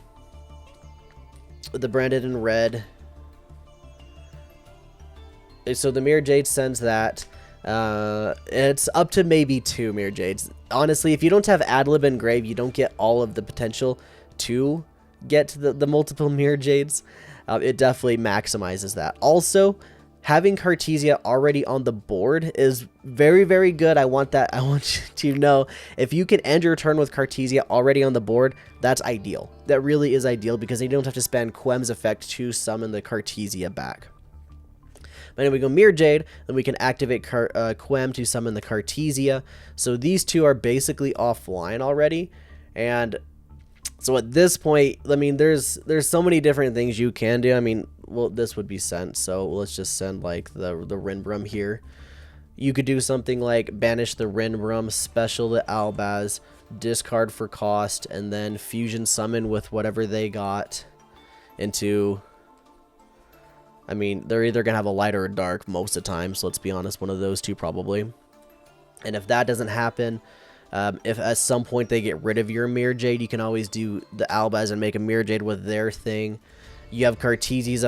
Branded in red. So the Mirror Jade sends that. It's up to maybe 2 Mirror Jades. Honestly, if you don't have ad lib engrave, you don't get all of the potential to get the multiple Mirror Jades. It definitely maximizes that. Also, having Cartesia already on the board is very, very good. I want you to know, if you can end your turn with Cartesia already on the board, that's ideal. That really is ideal, because you don't have to spend Quem's effect to summon the Cartesia back. But then we go Mirror Jade, then we can activate Quem to summon the Cartesia. So these two are basically offline already. And so at this point, I mean, there's so many different things you can do. I mean, well, this would be sent, so let's just send like the Rinbrum here. You could do something like banish the Rinbrum, special the Albaz, discard for cost, and then fusion summon with whatever they got into... I mean, they're either going to have a light or a dark most of the time, so let's be honest, one of those two probably. And if that doesn't happen, if at some point they get rid of your Mirror Jade, you can always do the Albaz and make a Mirror Jade with their thing. You have Cartesia's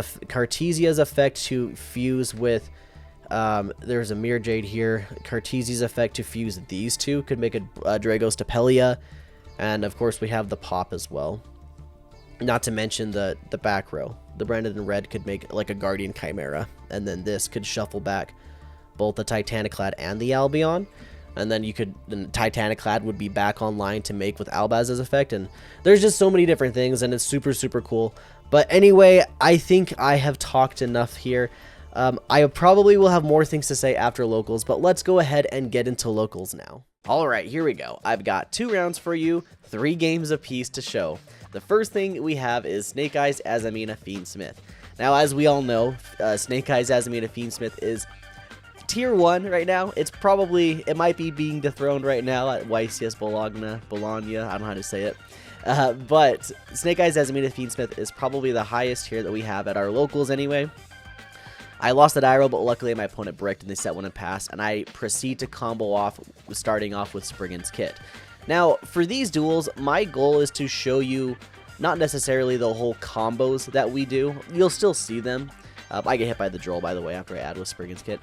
effect to fuse with... there's a Mirror Jade here. Cartesia's effect to fuse these two could make a Dragos Tapelia. And of course we have the Pop as well. Not to mention the back row. The Branded in Red could make like a Guardian Chimera. And then this could shuffle back both the Titaniclad and the Albion. And then the Titaniclad would be back online to make with Albaz's effect. And there's just so many different things, and it's super, super cool. But anyway, I think I have talked enough here. I probably will have more things to say after locals, but let's go ahead and get into locals now. All right, here we go. I've got 2 rounds for you, 3 games apiece to show. The first thing we have is Snake Eyes Azamina Fiendsmith. Now, as we all know, Snake Eyes Azamina Fiendsmith is tier 1 right now. It might be being dethroned right now at YCS Bologna, I don't know how to say it. But Snake Eyes Azamina Fiendsmith is probably the highest tier that we have at our locals anyway. I lost the die roll, but luckily my opponent bricked and they set one and passed, and I proceed to combo off, starting off with Spriggan's Kit. Now, for these duels, my goal is to show you not necessarily the whole combos that we do. You'll still see them. I get hit by the Droll, by the way, after I add with Spriggan's Kit.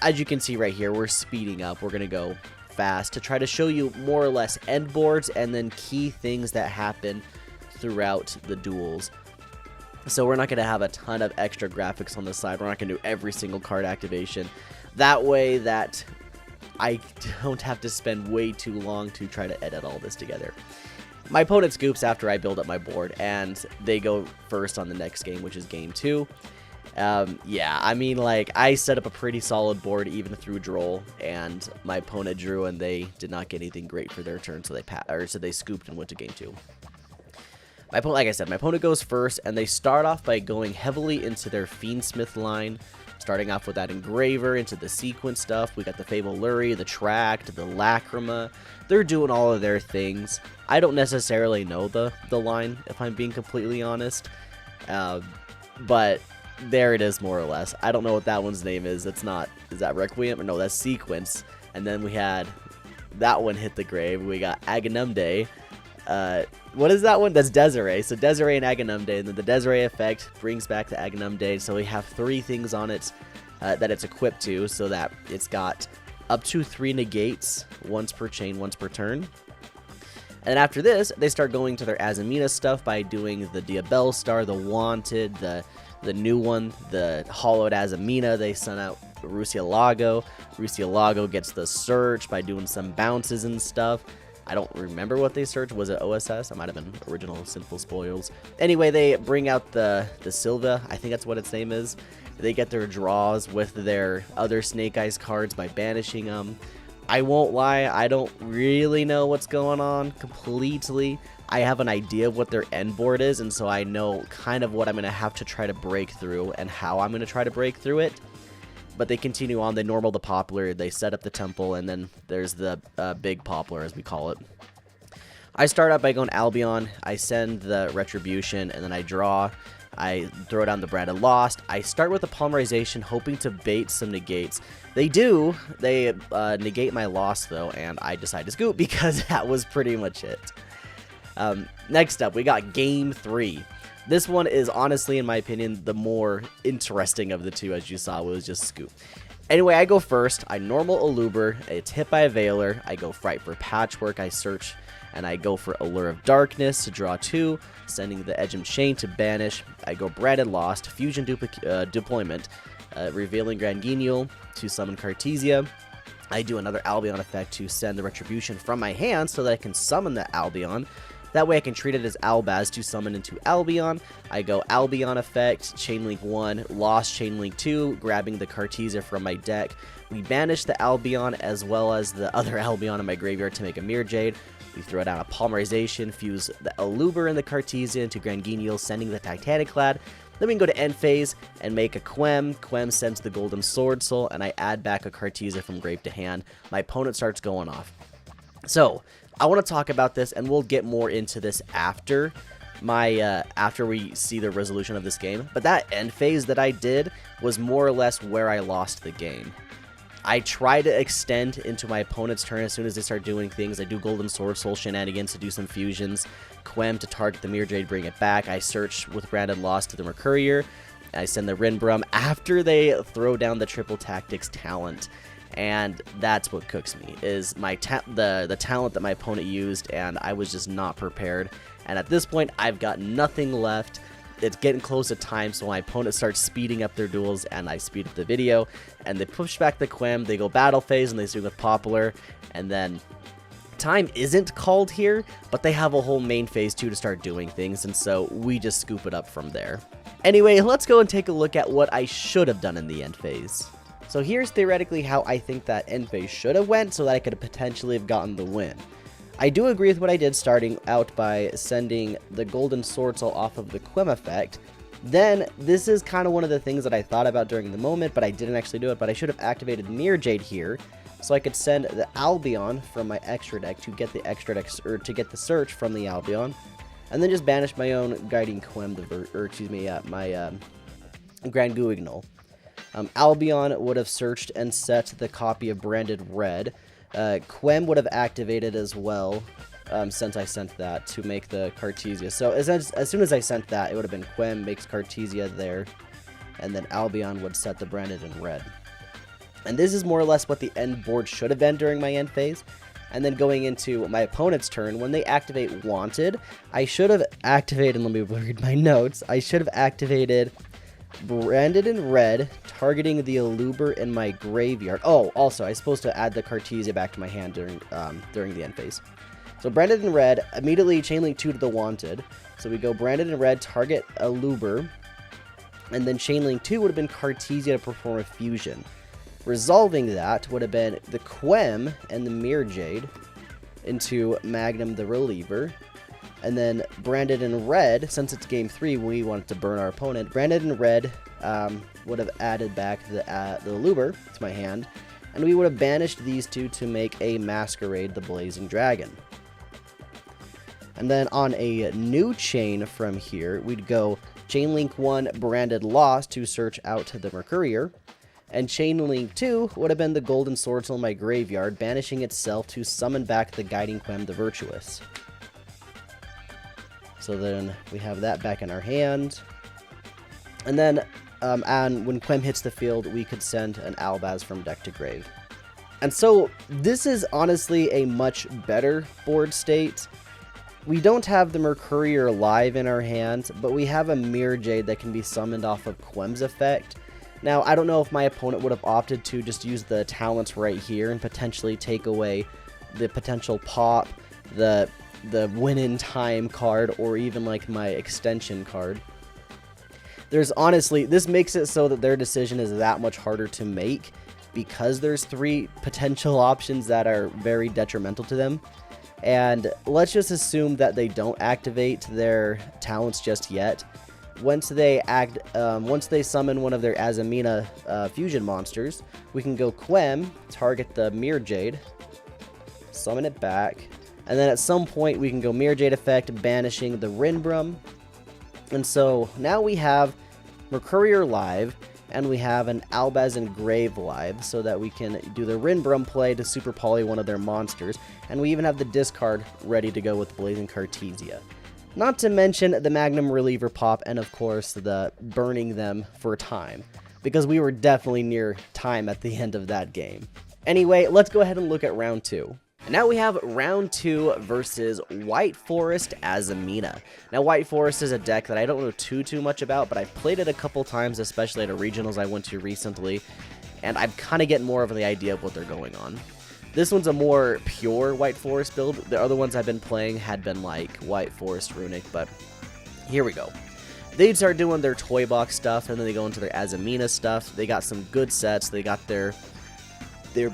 As you can see right here, we're speeding up. We're going to go fast to try to show you more or less end boards and then key things that happen throughout the duels. So we're not going to have a ton of extra graphics on the side. We're not going to do every single card activation. That way that I don't have to spend way too long to try to edit all this together. My opponent scoops after I build up my board, and they go first on the next game, which is game 2. Yeah, I mean, like, I set up a pretty solid board even through Droll, and my opponent drew, and they did not get anything great for their turn, so they scooped and went to game 2. My opponent, like I said, my opponent goes first, and they start off by going heavily into their Fiendsmith line, starting off with that Engraver, into the sequence stuff. We got the Fable Lurie, the Tract, the Lacrima. They're doing all of their things. I don't necessarily know the line, if I'm being completely honest, but there it is, more or less. I don't know what that one's name is. Is that Requiem? Or no, that's Sequence. And then we had that one hit the grave. We got Agamemnon. What is that one? That's Desiree. So Desiree and Agamemnon, and then the Desiree effect brings back the Agamemnon. So we have 3 things on it that it's equipped to, so that it's got up to 3 negates, once per chain, once per turn. And then after this, they start going to their Azamina stuff by doing the Diabell Star, the Wanted, the new one, the Hollowed Azamina. They sent out Rusialago. Rusialago gets the Search by doing some bounces and stuff. I don't remember what they searched. Was it OSS? It might have been Original Sinful Spoils. Anyway, they bring out the Silva. I think that's what its name is. They get their draws with their other Snake Eyes cards by banishing them. I won't lie, I don't really know what's going on completely. I have an idea of what their end board is, and so I know kind of what I'm going to have to try to break through and how I'm going to try to break through it. But they continue on, they normal the Poplar, they set up the Temple, and then there's the big Poplar, as we call it. I start out by going Albion, I send the Retribution, and then I draw. I throw down the Branded Lost. I start with the Polymerization, hoping to bait some negates. They do. They negate my loss, though, and I decide to scoop because that was pretty much it. Next up, we got Game 3. This one is honestly, in my opinion, the more interesting of the two, as you saw, was just scoop. Anyway, I go first. I normal Aluber. It's hit by a Veiler. I go Fright for Patchwork. I search, and I go for Allure of Darkness to draw 2, sending the Edgem Chain to banish. I go Branded Lost, Fusion Deployment, revealing Grand Guignol to summon Cartesia. I do another Albion effect to send the Retribution from my hand so that I can summon the Albion. That way I can treat it as Albaz to summon into Albion. I go Albion effect, Chainlink 1, Lost Chainlink 2, grabbing the Cartesia from my deck. We banish the Albion as well as the other Albion in my graveyard to make a Mirror Jade. We throw down a Polymerization, fuse the Aluber and the Cartesia into Grand Guignol, sending the Titaniclad. Then we can go to end phase and make a Quem. Quem sends the Golden Sword Soul, and I add back a Cartesia from grave to hand. My opponent starts going off. So, I want to talk about this, and we'll get more into this after after we see the resolution of this game. But that end phase that I did was more or less where I lost the game. I try to extend into my opponent's turn as soon as they start doing things. I do Golden Sword Soul shenanigans to do some fusions. Quem to target the Mirror Jade, bring it back. I search with Branded Lost to the Mercourier. I send the Rinbrum after they throw down the Triple Tactics talent. And that's what cooks me, is my the talent that my opponent used, and I was just not prepared. And at this point, I've got nothing left. It's getting close to time, so my opponent starts speeding up their duels, and I speed up the video, and they push back the Quem. They go battle phase, and they swing with Popular, and then time isn't called here, but they have a whole main phase too to start doing things, and so we just scoop it up from there. Anyway, let's go and take a look at what I should have done in the end phase. So here's theoretically how I think that end phase should have went so that I could potentially have gotten the win. I do agree with what I did starting out by sending the Golden Sword Soul off of the Quem effect. Then, this is kind of one of the things that I thought about during the moment, but I didn't actually do it, but I should have activated Mirror Jade here, so I could send the Albion from my extra deck to get the extra deck, or to get the search from the Albion, and then just banish my own Guiding Quem, my Grand Guignol. Albion would have searched and set the copy of Branded Red. Quem would have activated as well, since I sent that to make the Cartesia. So as soon as I sent that, it would have been Quem makes Cartesia there, and then Albion would set the Branded in red. And this is more or less what the end board should have been during my end phase. And then going into my opponent's turn, when they activate Wanted, I should have activated, let me read my notes, I should have activated Branded in red, targeting the Aluber in my graveyard. Oh, also, I'm supposed to add the Cartesia back to my hand during the end phase. So Branded in red, immediately Chainlink 2 to the Wanted. So we go Branded in red, target Aluber, and then Chainlink 2 would have been Cartesia to perform a fusion. Resolving that would have been the Quem and the Mirror Jade into Magnum the Reliever. And then Branded in red, since it's game 3, we wanted to burn our opponent. Branded in red would have added back the Aluber to my hand, and we would have banished these two to make a Masquerade the Blazing Dragon. And then on a new chain from here, we'd go Chainlink 1 Branded Lost to search out to the Mercourier, and Chainlink 2 would have been the Golden Sword Soul in my graveyard, banishing itself to summon back the Guiding Quem the Virtuous. So then we have that back in our hand. And then and when Quem hits the field, we could send an Albaz from deck to grave. And so this is honestly a much better board state. We don't have the Mercourier live in our hand, but we have a Mirror Jade that can be summoned off of Quem's effect. Now, I don't know if my opponent would have opted to just use the talents right here and potentially take away the potential pop, the win in time card, or even like my extension card. There's honestly, this makes it so that their decision is that much harder to make because there's 3 potential options that are very detrimental to them. And let's just assume that they don't activate their talents just yet. Once they summon one of their Azamina fusion monsters, we can go Quem, target the Mirror Jade, summon it back, and then at some point we can go Mirror Jade effect, banishing the Rinbrum. And so now we have Mercourier live, and we have an Albaz and Grave live, so that we can do the Rinbrum play to super poly one of their monsters, and we even have the discard ready to go with Blazing Cartesia. Not to mention the Magnum Reliever pop, and of course the burning them for time, because we were definitely near time at the end of that game. Anyway, let's go ahead and look at round 2. And now we have round 2 versus White Forest Azamina. Now White Forest is a deck that I don't know too much about, but I've played it a couple times, especially at a regionals I went to recently, and I'm kind of getting more of the idea of what they're going on. This one's a more pure White Forest build. The other ones I've been playing had been like White Forest Runic, but here we go. They start doing their toy box stuff, and then they go into their Azamina stuff. They got some good sets. They got their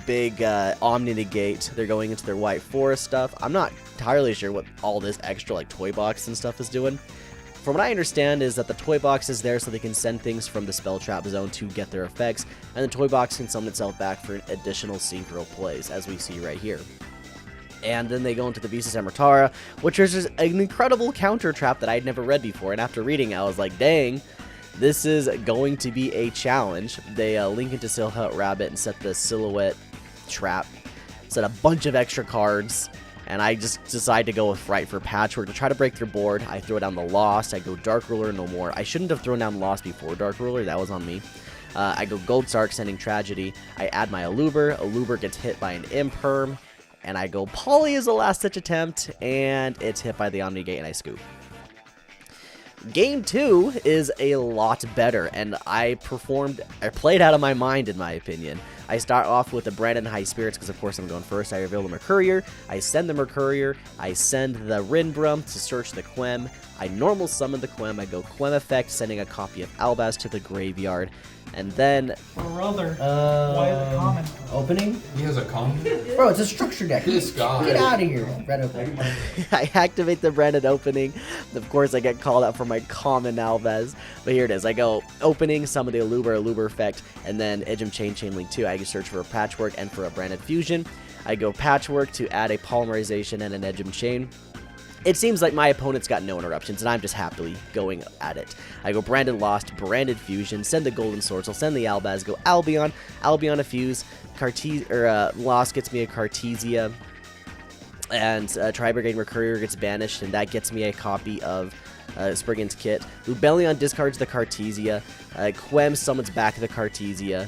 big Omni Negate. They're going into their White Forest stuff. I'm not entirely sure what all this extra like toy box and stuff is doing. From what I understand is that the toy box is there so they can send things from the spell trap zone to get their effects, and the toy box can summon itself back for additional synchro plays, as we see right here. And then they go into the Visas Amritara, which is just an incredible counter trap that I'd never read before, and after reading it, I was like, dang, this is going to be a challenge. They link into Silhouette Rabbit and set the Silhouette Trap, set a bunch of extra cards, and I just decide to go with Fright for Patchwork to try to break their board. I throw down the Lost, I go Dark Ruler, no more. I shouldn't have thrown down Lost before Dark Ruler, that was on me. I go Gold Sark, sending Tragedy. I add my Aluber gets hit by an Imperm, and I go Poly as a last ditch attempt, and it's hit by the Omni Gate, and I scoop. Game 2 is a lot better, and I played out of my mind in my opinion. I start off with the Brandon High Spirits, because of course I'm going first. I reveal the Mercourier, I send the Mercourier, I send the Rinbrum to search the Quem, I normal summon the Quem, I go Quem effect, sending a copy of Albaz to the graveyard, and then... Brother, why is it common? Opening? He has a common? Bro, it's a structure deck. This guy. Get out of here. Red opening. I activate the Brandon Opening. Of course, I get called out for my common Alvez. But here it is. I go Opening, summon the Aluber effect, and then Edgem Chainlink 2. I can search for a Patchwork and for a Branded Fusion. I go Patchwork to add a Polymerization and an Edgem Chain. It seems like my opponent's got no interruptions, and I'm just happily going at it. I go Branded Lost, Branded Fusion, send the Golden Swords, I'll send the Albaz, go Albion a Fuse, Lost gets me a Cartesia, and Tri-Brigade Mercourier gets banished, and that gets me a copy of Spriggan's Kit. Lubellion discards the Cartesia, Quem summons back the Cartesia,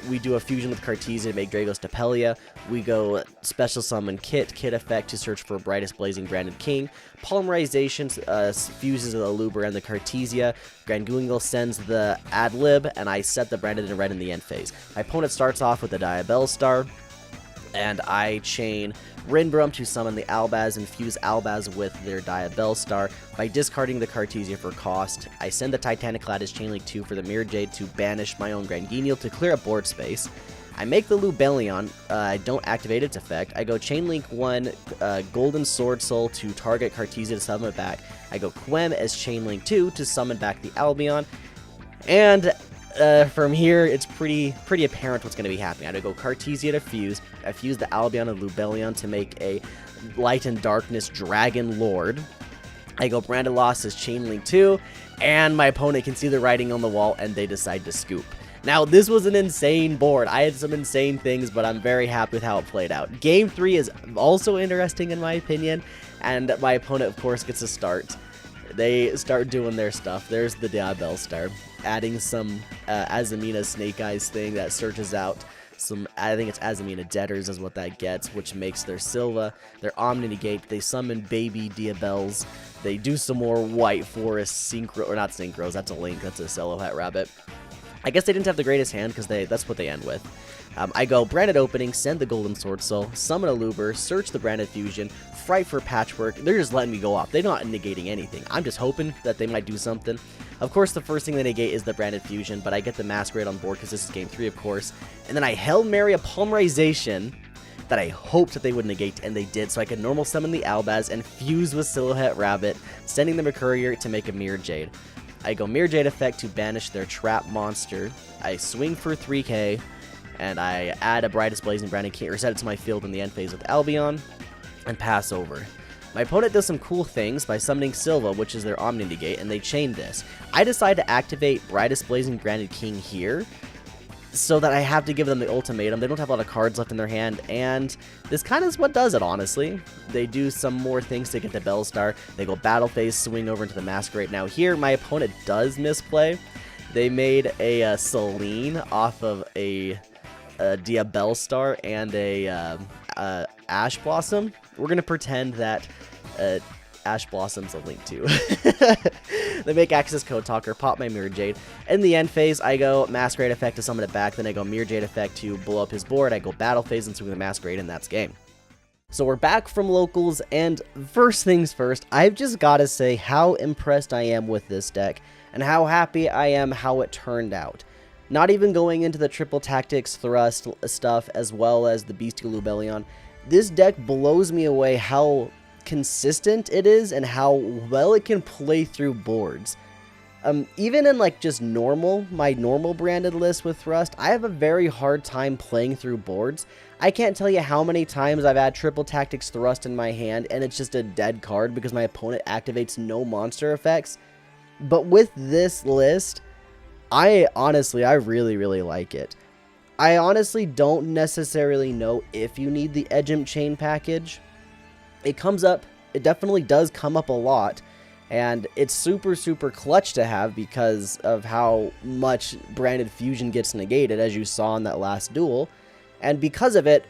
we do a fusion with Cartesia to make Dragos Tapelia. We go special summon Kit effect to search for Brightest Blazing Branded King. Polymerization fuses the Aluber and the Cartesia. Grangungle sends the Adlib, and I set the Branded in red in the end phase. My opponent starts off with the Diabellstar, and I chain Rinbrum to summon the Albaz and fuse Albaz with their Diabellstar. By discarding the Cartesia for cost, I send the Titanic Lattice Chainlink 2 for the Mirror Jade to banish my own Granguiniel to clear up board space. I make the Lubellion, I don't activate its effect. I go Chainlink 1, Golden Sword Soul to target Cartesia to summon it back. I go Quem as Chainlink 2 to summon back the Albion. And from here, it's pretty apparent what's going to be happening. I go Cartesia to fuse. I fuse the Albion and Lubellion to make a Light and Darkness Dragon Lord. I go Branded Lost as Chainlink 2, and my opponent can see the writing on the wall, and they decide to scoop. Now, this was an insane board. I had some insane things, but I'm very happy with how it played out. Game 3 is also interesting, in my opinion, and my opponent, of course, gets a start. They start doing their stuff. There's the Diabellstar, adding some Azamina Snake Eyes thing that searches out some, I think it's Azamina Debtors is what that gets, which makes their Silva, their Omni Negate. They summon baby Diabells. They do some more White Forest Synchro, or not Synchros, that's a Link, that's a Silhouette Rabbit. I guess they didn't have the greatest hand because that's what they end with. I go Branded Opening, send the Golden Sword Soul, summon a Aluber, search the Branded Fusion, Fright for Patchwork. They're just letting me go off. They're not negating anything. I'm just hoping that they might do something. Of course, the first thing they negate is the Branded Fusion, but I get the Masquerade on board because this is game 3, of course. And then I Hail Mary a Polymerization that I hoped that they would negate, and they did, so I could normal summon the Albaz and fuse with Silhouette Rabbit, sending the Mercourier to make a Mirror Jade. I go Mirror Jade effect to banish their trap monster. I swing for 3k, and I add a Brightest Blazing Branded King, or set it to my field in the end phase with Albion, and pass over. My opponent does some cool things by summoning Silva, which is their Omni Negate, and they chain this. I decide to activate Brightest Blazing Branded King here, so that I have to give them the ultimatum. They don't have a lot of cards left in their hand, and this kind of is what does it, honestly. They do some more things to get the Bellstar. They go Battle Phase, swing over into the Masquerade. Now here, my opponent does misplay. They made a Selene off of a Diabellstar and a Ash Blossom. We're going to pretend that Ash Blossom's a link too. They make Access Code Talker, pop my Mirror Jade. In the end phase, I go Masquerade Effect to summon it back, then I go Mirror Jade Effect to blow up his board, I go Battle Phase and swing the Masquerade, and that's game. So we're back from locals, and first things first, I've just got to say how impressed I am with this deck, and how happy I am how it turned out. Not even going into the triple tactics thrust stuff, as well as the Bestial Lubellion, this deck blows me away how consistent it is, and how well it can play through boards. Even in like just my normal branded list with Thrust, I have a very hard time playing through boards. I can't tell you how many times I've had Triple Tactics Thrust in my hand and it's just a dead card because my opponent activates no monster effects. But with this list, I really like it. I honestly don't necessarily know if you need the Edgem Chain package. It definitely does come up a lot. And it's super clutch to have because of how much Branded Fusion gets negated, as you saw in that last duel. And because of it,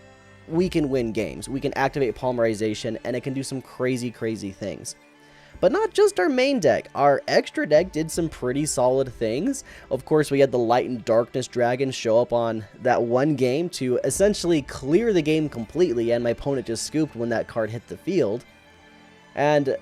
we can win games. We can activate Polymerization, and it can do some crazy things. But not just our main deck. Our extra deck did some pretty solid things. Of course, we had the Light and Darkness Dragon show up on that one game to essentially clear the game completely, and my opponent just scooped when that card hit the field. And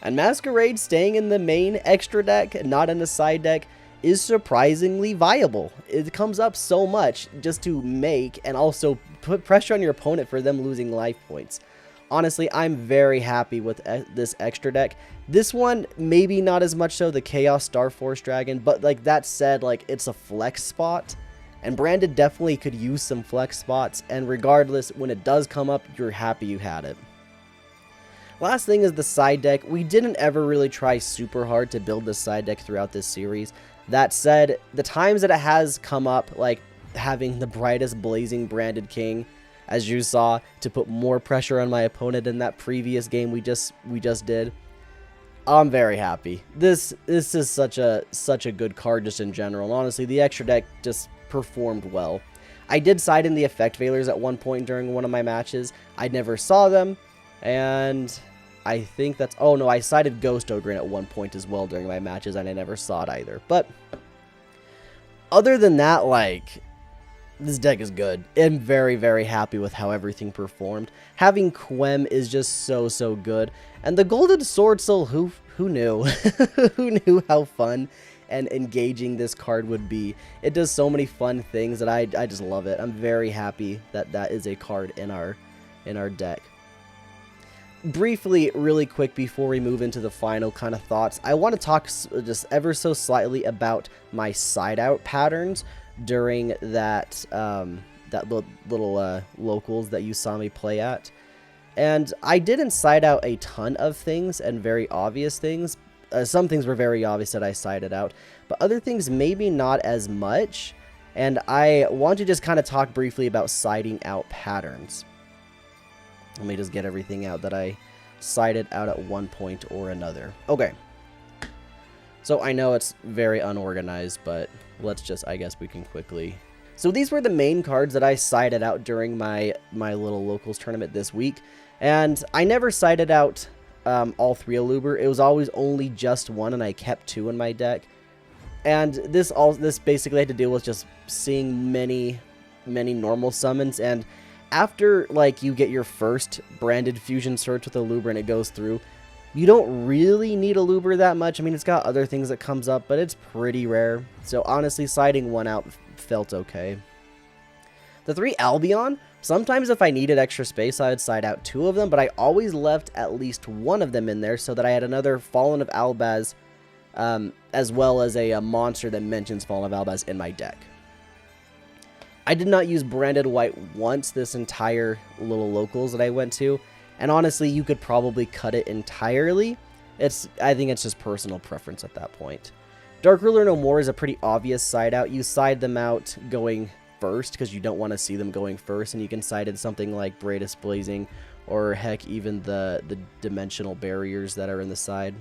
Masquerade staying in the main extra deck, not in the side deck, is surprisingly viable. It comes up so much just to make and also put pressure on your opponent for them losing life points. Honestly, I'm very happy with this extra deck. This one, maybe not as much so, the Chaos Star Force Dragon, but like that said, like it's a flex spot. And Branded definitely could use some flex spots, and regardless, when it does come up, you're happy you had it. Last thing is the side deck. We didn't ever really try super hard to build the side deck throughout this series. That said, the times that it has come up, like having the Brightest Blazing Branded King, as you saw, to put more pressure on my opponent in that previous game we just did, I'm very happy. This is such a good card just in general. And honestly, the extra deck just performed well. I did side in the Effect Veilers at one point during one of my matches. I never saw them, and I think that's... Oh, no, I sided Ghost Ogre at one point as well during my matches, and I never saw it either. But other than that, like, this deck is good. I'm very happy with how everything performed. Having Quem is just so good. And the Golden Sword Soul, who knew? Who knew how fun and engaging this card would be? It does so many fun things that I just love it. I'm very happy that that is a card in our deck. Briefly, really quick, before we move into the final kind of thoughts, I want to talk just ever so slightly about my side-out patterns during that little locals that you saw me play at. And I didn't side out a ton of things and very obvious things. Some things were very obvious that I sided out, but other things maybe not as much. And I want to just kind of talk briefly about siding out patterns. Let me just get everything out that I sided out at one point or another. Okay. So I know it's very unorganized, but let's just, I guess we can quickly... So these were the main cards that I sided out during my little locals tournament this week. And I never sided out all three Aluber. It was always only just one, and I kept two in my deck. And this basically had to deal with just seeing many normal summons, and after, like, you get your first Branded Fusion Search with a Luber and it goes through, you don't really need a Luber that much. I mean, it's got other things that comes up, but it's pretty rare. So, honestly, siding one out felt okay. The three Albion, sometimes if I needed extra space, I would side out two of them, but I always left at least one of them in there so that I had another Fallen of Albaz, as well as a monster that mentions Fallen of Albaz in my deck. I did not use Branded White once this entire little locals that I went to, and honestly, you could probably cut it entirely. I think it's just personal preference at that point. Dark Ruler No More is a pretty obvious side out. You side them out going first because you don't want to see them going first, and you can side in something like Brightest Blazing, or heck, even the dimensional barriers that are in the side.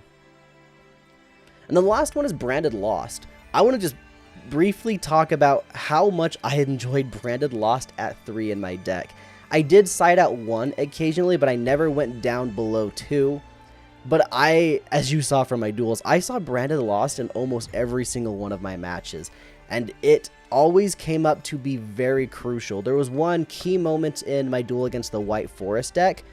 And then the last one is Branded Lost. I want to just briefly talk about how much I enjoyed Branded Lost at 3 in my deck. I did side out 1 occasionally, but I never went down below 2. But as you saw from my duels, I saw Branded Lost in almost every single one of my matches. And it always came up to be very crucial. There was one key moment in my duel against the White Forest deck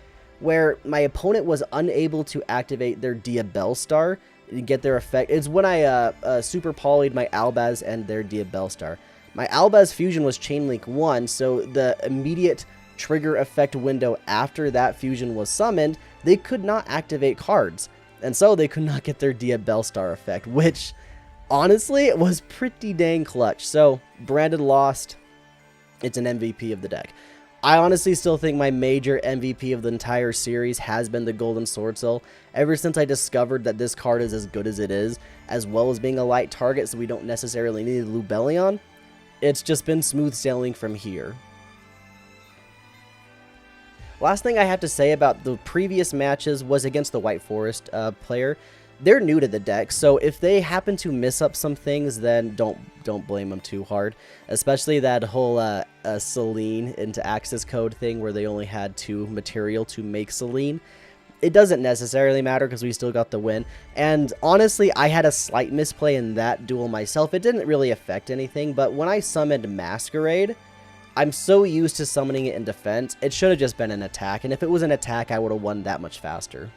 where my opponent was unable to activate their Diabellstar and get their effect. It's when I super polyed my Albaz and their Diabellstar. My Albaz fusion was Chainlink 1, so the immediate trigger effect window after that fusion was summoned, they could not activate cards. And so they could not get their Diabellstar effect, which honestly was pretty dang clutch. So Branded Lost, it's an MVP of the deck. I honestly still think my major MVP of the entire series has been the Golden Swordsoul. Ever since I discovered that this card is as good as it is, as well as being a light target so we don't necessarily need Lubellion, it's just been smooth sailing from here. Last thing I have to say about the previous matches was against the White Forest player. They're new to the deck, so if they happen to miss up some things, then don't blame them too hard. Especially that whole Selene into Axis code thing where they only had 2 material to make Selene. It doesn't necessarily matter because we still got the win. And honestly, I had a slight misplay in that duel myself. It didn't really affect anything, but when I summoned Masquerade, I'm so used to summoning it in defense, it should have just been an attack, and if it was an attack, I would have won that much faster.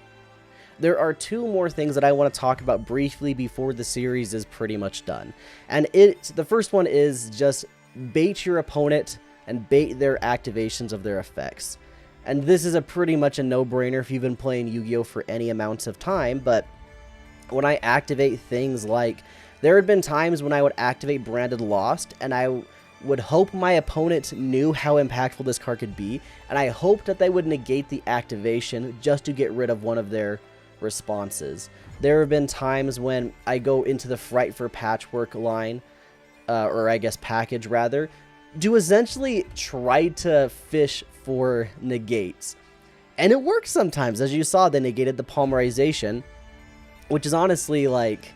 There are 2 more things that I want to talk about briefly before the series is pretty much done. And the first one is just bait your opponent and bait their activations of their effects. And this is pretty much a no-brainer if you've been playing Yu-Gi-Oh! For any amounts of time, but when I activate things like, there had been times when I would activate Branded Lost, and I would hope my opponent knew how impactful this card could be, and I hoped that they would negate the activation just to get rid of one of their responses. There have been times when I go into the Fright for Patchwork line, or I guess package rather, to essentially try to fish for negates. And it works sometimes. As you saw, they negated the Polymerization, which is honestly like,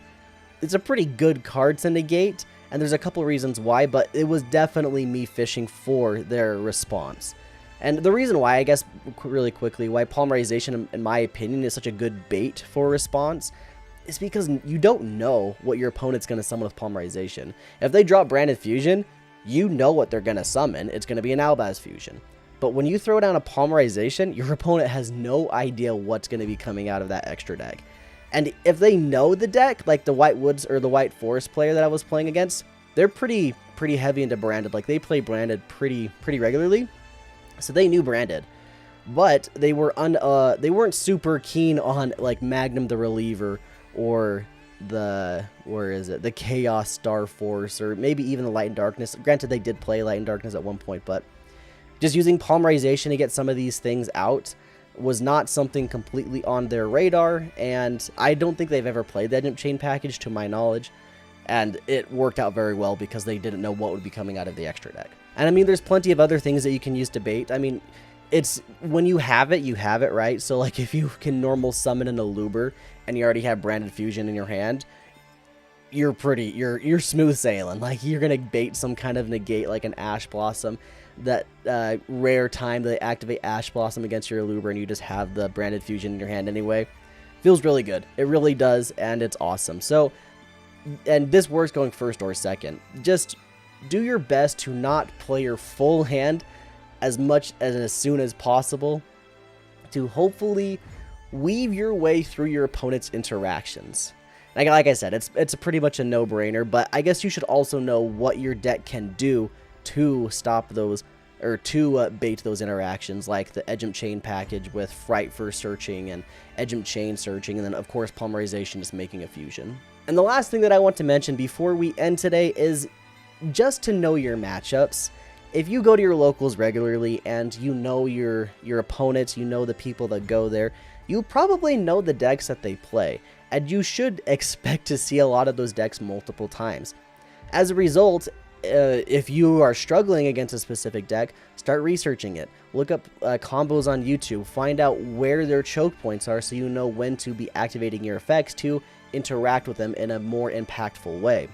it's a pretty good card to negate, and there's a couple reasons why, but it was definitely me fishing for their response. And the reason why, I guess, really quickly, why Polymerization, in my opinion, is such a good bait for response, is because you don't know what your opponent's going to summon with Polymerization. If they drop Branded Fusion, you know what they're going to summon. It's going to be an Albaz Fusion. But when you throw down a Polymerization, your opponent has no idea what's going to be coming out of that extra deck. And if they know the deck, like the White Woods or the White Forest player that I was playing against, they're pretty heavy into Branded. Like, they play Branded pretty regularly. So they knew Branded, but they weren't super keen on like Magnum the Reliever or the Chaos Star Force, or maybe even the Light and Darkness. Granted, they did play Light and Darkness at one point, but just using Polymerization to get some of these things out was not something completely on their radar, and I don't think they've ever played the Agent Chain package to my knowledge, and it worked out very well because they didn't know what would be coming out of the extra deck. And I mean, there's plenty of other things that you can use to bait. I mean, it's when you have it, right? So like if you can normal summon an Aluber and you already have Branded Fusion in your hand, you're smooth sailing. Like, you're gonna bait some kind of negate like an Ash Blossom, that rare time that they activate Ash Blossom against your Aluber and you just have the Branded Fusion in your hand anyway. Feels really good. It really does, and it's awesome. So, and this works going first or second. Just do your best to not play your full hand as soon as possible, to hopefully weave your way through your opponent's interactions. Like I said, it's pretty much a no-brainer, but I guess you should also know what your deck can do to stop those, or to bait those interactions, like the Agent Chain package with Fright for searching and Agent Chain searching, and then of course Polymerization just making a fusion. And the last thing that I want to mention before we end today is just to know your matchups. If you go to your locals regularly and you know your opponents, you know the people that go there, you probably know the decks that they play, and you should expect to see a lot of those decks multiple times. As a result, if you are struggling against a specific deck, start researching it. Look up combos on YouTube, find out where their choke points are so you know when to be activating your effects to interact with them in a more impactful way.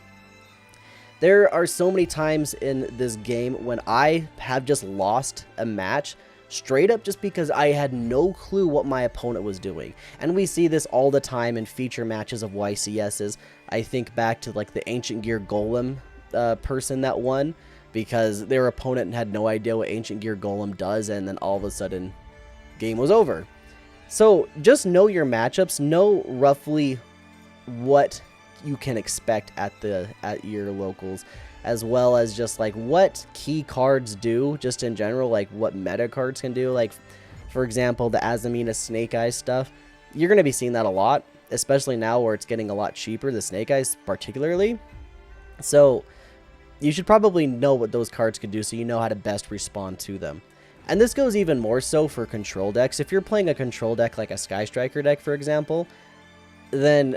There are so many times in this game when I have just lost a match straight up just because I had no clue what my opponent was doing. And we see this all the time in feature matches of YCSs. I think back to like the Ancient Gear Golem person that won, because their opponent had no idea what Ancient Gear Golem does, and then all of a sudden game was over. So just know your matchups, know roughly what you can expect at your locals, as well as just like what key cards do just in general, like what meta cards can do. Like for example, the Azamina Snake Eyes stuff, you're going to be seeing that a lot, especially now where it's getting a lot cheaper, the Snake Eyes particularly. So you should probably know what those cards could do so you know how to best respond to them. And this goes even more so for control decks. If you're playing a control deck like a Sky Striker deck, for example, then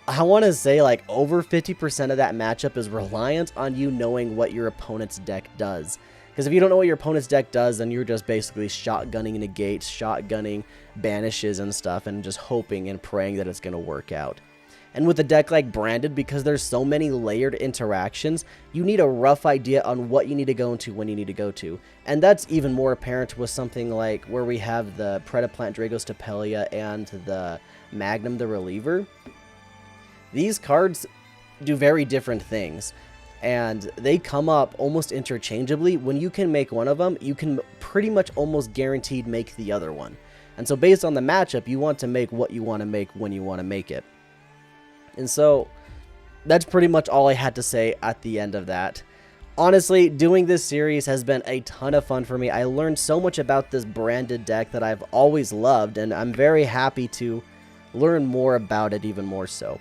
I want to say like over 50% of that matchup is reliant on you knowing what your opponent's deck does. Because if you don't know what your opponent's deck does, then you're just basically shotgunning negates, shotgunning banishes and stuff, and just hoping and praying that it's going to work out. And with a deck like Branded, because there's so many layered interactions, you need a rough idea on what you need to go into when you need to go to. And that's even more apparent with something like where we have the Predaplant Dragostapelia and the Magnum the Reliever. These cards do very different things, and they come up almost interchangeably. When you can make one of them, you can pretty much almost guaranteed make the other one. And so based on the matchup, you want to make what you want to make when you want to make it. And so that's pretty much all I had to say at the end of that. Honestly, doing this series has been a ton of fun for me. I learned so much about this Branded deck that I've always loved, and I'm very happy to learn more about it even more so.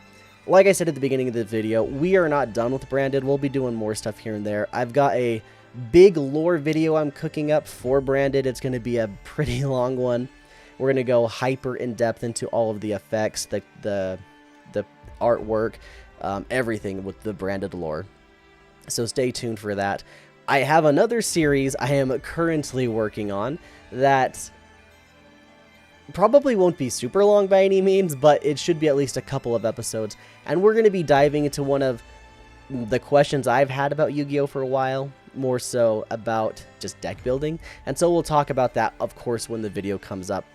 Like I said at the beginning of the video, we are not done with Branded. We'll be doing more stuff here and there. I've got a big lore video I'm cooking up for Branded. It's going to be a pretty long one. We're going to go hyper in depth into all of the effects, the artwork, everything with the Branded lore. So stay tuned for that. I have another series I am currently working on that probably won't be super long by any means, but it should be at least a couple of episodes. And we're going to be diving into one of the questions I've had about Yu-Gi-Oh! For a while, more so about just deck building. And so we'll talk about that, of course, when the video comes up.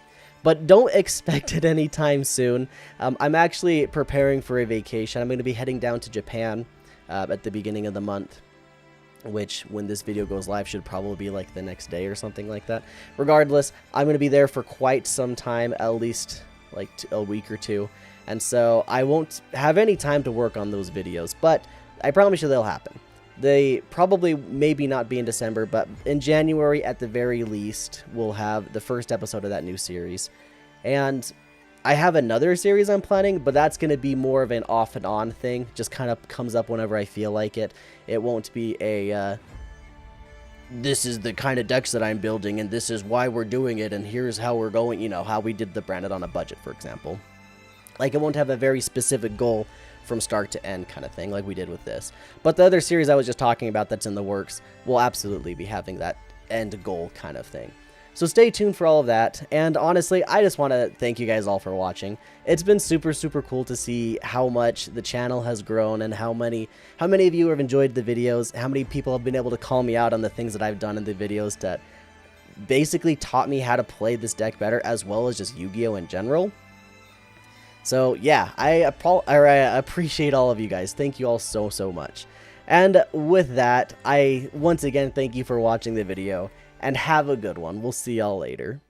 But don't expect it anytime soon. I'm actually preparing for a vacation. I'm going to be heading down to Japan at the beginning of the month, which when this video goes live should probably be like the next day or something like that. Regardless, I'm going to be there for quite some time, at least like a week or two. And so I won't have any time to work on those videos, but I promise you they'll happen. They probably maybe not be in December, but in January at the very least, we'll have the first episode of that new series. And I have another series I'm planning, but that's going to be more of an off and on thing. Just kind of comes up whenever I feel like it. It won't be a, this is the kind of decks that I'm building, and this is why we're doing it, and here's how we're going, you know, how we did the Branded on a budget, for example. Like, it won't have a very specific goal from start to end kind of thing like we did with this. But the other series I was just talking about that's in the works will absolutely be having that end goal kind of thing. So stay tuned for all of that, and honestly, I just want to thank you guys all for watching. It's been super cool to see how much the channel has grown and how many of you have enjoyed the videos, how many people have been able to call me out on the things that I've done in the videos that basically taught me how to play this deck better, as well as just Yu-Gi-Oh! In general. So yeah, I appreciate all of you guys. Thank you all so much. And with that, I once again thank you for watching the video, and have a good one. We'll see y'all later.